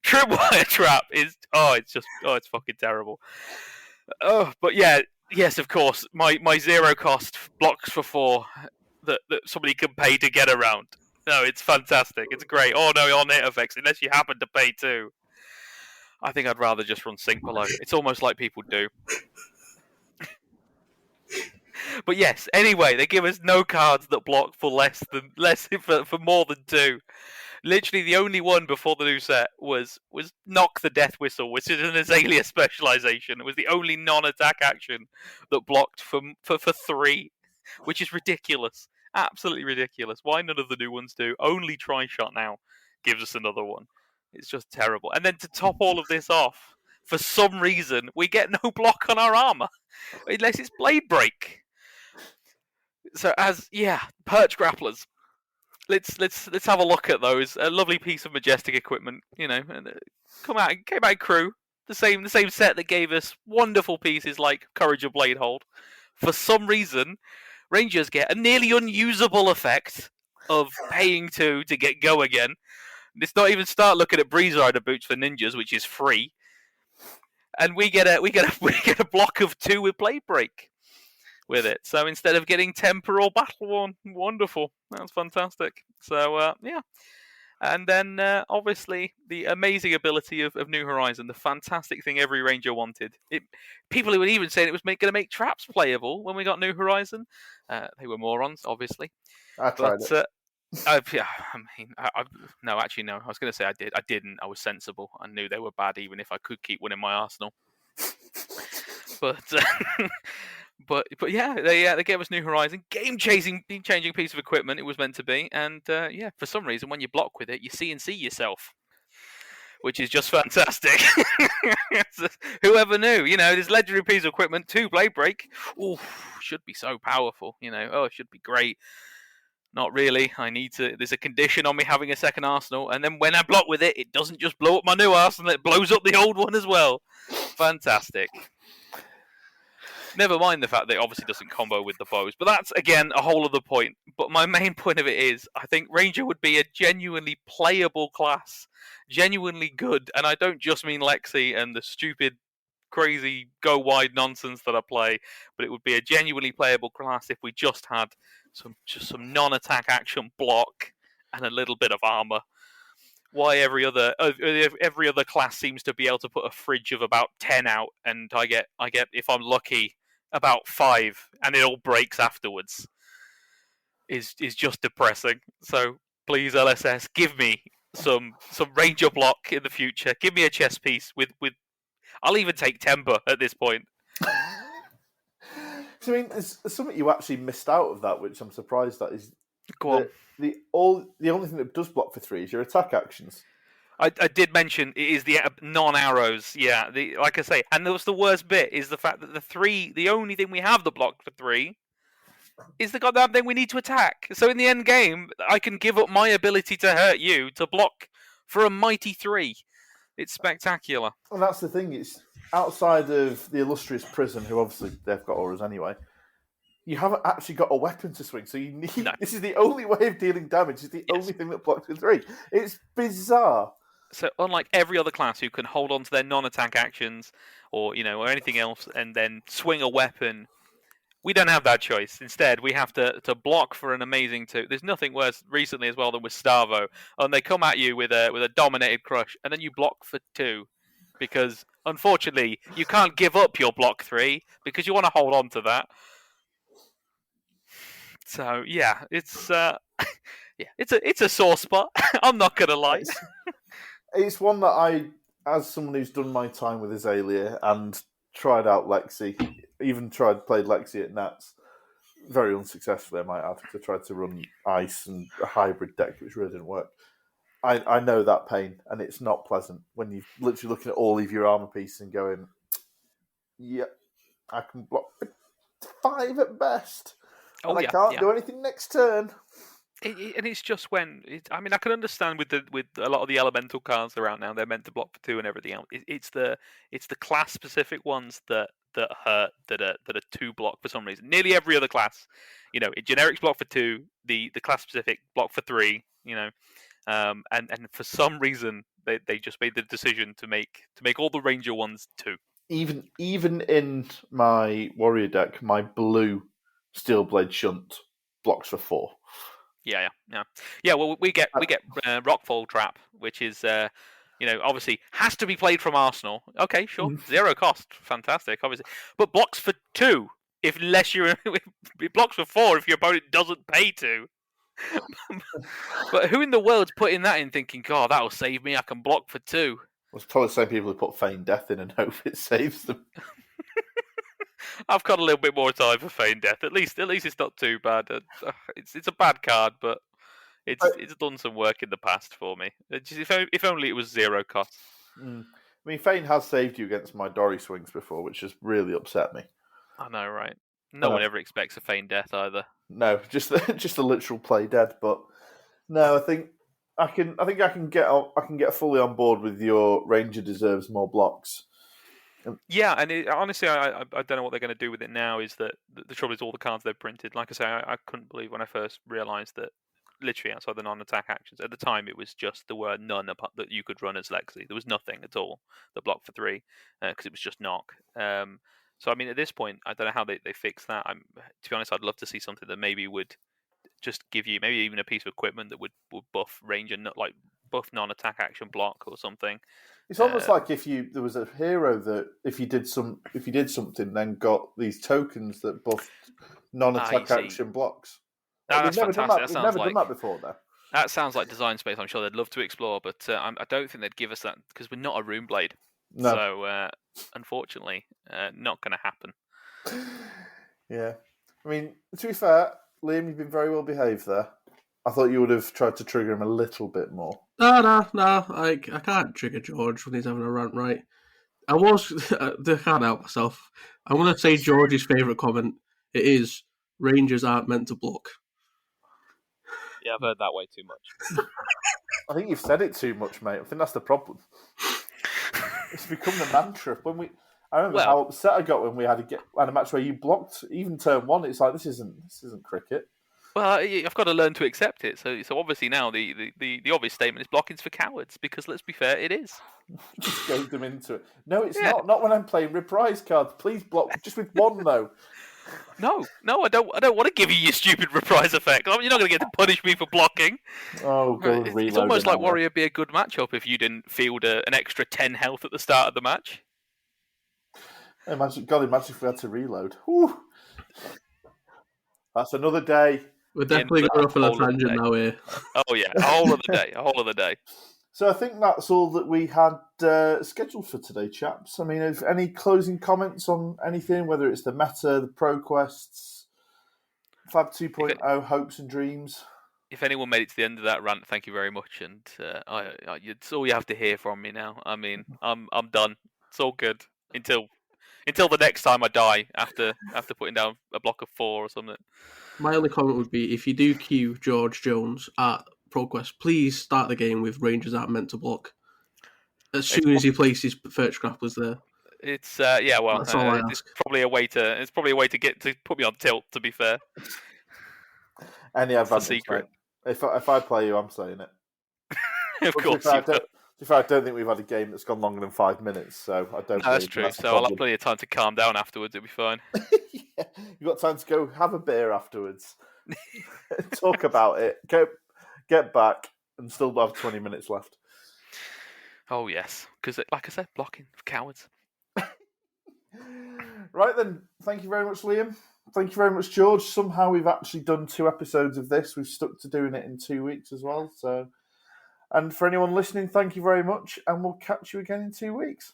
Tripwire trap is it's fucking terrible. Oh, but yeah, yes, of course, my 0 cost blocks for 4 that somebody can pay to get around. No, it's fantastic. It's great. Oh no, on hit effects, unless you happen to pay 2. I think I'd rather just run Sync Below. It's almost like people do. But yes, anyway, they give us no cards that block for for more than 2. Literally, the only one before the new set was knock the death whistle, which is an Azalea specialization. It was the only non-attack action that blocked for 3, which is ridiculous, absolutely ridiculous. Why none of the new ones do? Only Try Shot now gives us another one. It's just terrible. And then to top all of this off, for some reason, we get no block on our armor unless it's Blade Break. So Perch Grapplers. Let's have a look at those. A lovely piece of majestic equipment, and came out crew. The same set that gave us wonderful pieces like Courage of Bladehold. For some reason, Rangers get a nearly unusable effect of paying 2 to get go again. Let's not even start looking at Breeze Rider boots for ninjas, which is free. And we get a block of 2 with Blade Break with it. So instead of getting Temper or Battle Worn, wonderful. That's fantastic. So and then obviously the amazing ability of New Horizon, the fantastic thing every Ranger wanted. People who were even saying it was going to make traps playable when we got New Horizon. They were morons, obviously. I tried it. No, actually, no. I was going to say I did. I didn't. I was sensible. I knew they were bad, even if I could keep one in my arsenal. But but yeah, they gave us New Horizon, game-changing piece of equipment. It was meant to be, and for some reason, when you block with it, you see yourself, which is just fantastic. Whoever knew? This legendary piece of equipment, 2 Blade Break. Ooh, should be so powerful. It should be great. Not really. There's a condition on me having a second arsenal, and then when I block with it, it doesn't just blow up my new arsenal; it blows up the old one as well. Fantastic. Never mind the fact that it obviously doesn't combo with the bows, but that's again a whole other point. But my main point of it is, I think Ranger would be a genuinely playable class, genuinely good, and I don't just mean Lexi and the stupid, crazy go wide nonsense that I play, but it would be a genuinely playable class if we just had some non-attack action block and a little bit of armor. Why every other class seems to be able to put a fridge of about 10 out, and I get if I'm lucky about 5, and it all breaks afterwards. Is just depressing. So please, LSS, give me some Ranger block in the future. Give me a chess piece with. I'll even take Temper at this point. So, I mean, there's something you actually missed out of that, which I'm surprised at is Go on. The only thing that does block for 3 is your attack actions. I did mention it is the non-arrows, yeah. Like I say, and that was the worst bit, is the fact that the only thing we have that blocked for 3 is the goddamn thing we need to attack. So in the end game, I can give up my ability to hurt you to block for a mighty 3. It's spectacular. And that's the thing, it's outside of the illustrious prison, who obviously they've got auras anyway, you haven't actually got a weapon to swing, so you need. No. This is the only way of dealing damage. It's the only thing that blocks with 3. It's bizarre. So unlike every other class who can hold on to their non-attack actions or anything else and then swing a weapon, we don't have that choice. Instead, we have to block for an amazing 2. There's nothing worse recently as well than with Starvo, and they come at you with a dominated crush, and then you block for 2 because unfortunately you can't give up your block 3 because you want to hold on to that. So yeah, it's it's a sore spot. I'm not gonna lie. It's one that I, as someone who's done my time with Azalea and tried out Lexi, even played Lexi at Nats, very unsuccessfully, I might add, because I tried to run Ice and a hybrid deck, which really didn't work. I know that pain, and it's not pleasant when you're literally looking at all of your armor pieces and going, "Yep, I can block 5 at best, and I can't do anything next turn." And it's just when I can understand with a lot of the elemental cards around now, they're meant to block for 2 and everything else. It's the class specific ones that hurt, that are 2 block for some reason. Nearly every other class, generics block for 2, the class specific block for 3, and for some reason they just made the decision to make all the Ranger ones 2. Even in my warrior deck, my blue Steelblade Shunt blocks for 4. Yeah. Well, we get Rockfall Trap, which is obviously has to be played from Arsenal. Okay, sure, 0 cost, fantastic, obviously, but blocks for 2. unless you're it blocks for 4 if your opponent doesn't pay to. But who in the world's putting that in, thinking, "God, that'll save me. I can block for 2." Well, it's probably the same people who put Feign Death in and hope it saves them. I've got a little bit more time for Feign Death. At least it's not too bad. It's a bad card, but it's done some work in the past for me. If only it was 0 cost. I mean, Feign has saved you against my Dory swings before, which has really upset me. I know, right? No one ever expects a Feign Death either. No, just a literal play dead. But no, I think I can get fully on board with your Ranger deserves more blocks. Yeah, and honestly, I don't know what they're going to do with it now. Is that the trouble is all the cards they've printed. Like I say, I couldn't believe when I first realised that literally outside the non-attack actions at the time it was just there were none that you could run as Lexi. There was nothing at all that blocked for 3 because it was just knock. So I mean, at this point, I don't know how they fix that. To be honest, I'd love to see something that maybe would just give you maybe even a piece of equipment that would buff Ranger, like buff non-attack action block or something. It's almost like there was a hero that if you did something, then got these tokens that buffed non-attack action blocks. That's fantastic. We've never done that before, though. That sounds like design space. I'm sure they'd love to explore, but I don't think they'd give us that because we're not a Rune Blade. No. So unfortunately, not going to happen. Yeah, I mean, to be fair, Liam, you've been very well behaved there. I thought you would have tried to trigger him a little bit more. No. I can't trigger George when he's having a rant, right? I can't help myself. I'm going to say George's favourite comment. It is, Rangers aren't meant to block. Yeah, I've heard that way too much. I think you've said it too much, mate. I think that's the problem. It's become the mantra. I remember how upset I got when we had a match where you blocked even turn 1. It's like this isn't cricket. Well, I've got to learn to accept it. So obviously now the obvious statement is blocking's for cowards because let's be fair, it is. Just goad them into it. No, it's not. Not when I'm playing reprise cards. Please block just with 1 though. No, I don't want to give you your stupid reprise effect. You're not going to get to punish me for blocking. Oh, God, it's almost like Warrior be a good matchup if you didn't field an extra 10 health at the start of the match. Imagine if we had to reload. Whew. That's another day. We're definitely going off on a tangent now here. Oh yeah, a whole other day. So I think that's all that we had scheduled for today, chaps. I mean, if any closing comments on anything, whether it's the meta, the pro quests, Fab 2.0, hopes and dreams. If anyone made it to the end of that rant, thank you very much. And it's all you have to hear from me now. I mean, I'm done. It's all good until the next time I die after putting down a block of 4 or something. My only comment would be, if you do queue George Jones at ProQuest, please start the game with Rangers aren't meant to block. As soon as he places Firch Grapplers there. It's that's all I ask. It's probably a way to get to put me on tilt. To be fair, any advantage, secret. If I play you, I'm saying it. Of course. I don't think we've had a game that's gone longer than 5 minutes, so I don't. No, that's true. So I'll have plenty of time to calm down afterwards. It'll be fine. Yeah, you've got time to go have a beer afterwards, talk about it, get back, and still have 20 minutes left. Oh yes, because like I said, blocking for cowards. Right then, thank you very much, Liam. Thank you very much, George. Somehow we've actually done 2 episodes of this. We've stuck to doing it in 2 weeks as well. So, and for anyone listening, thank you very much, and we'll catch you again in 2 weeks.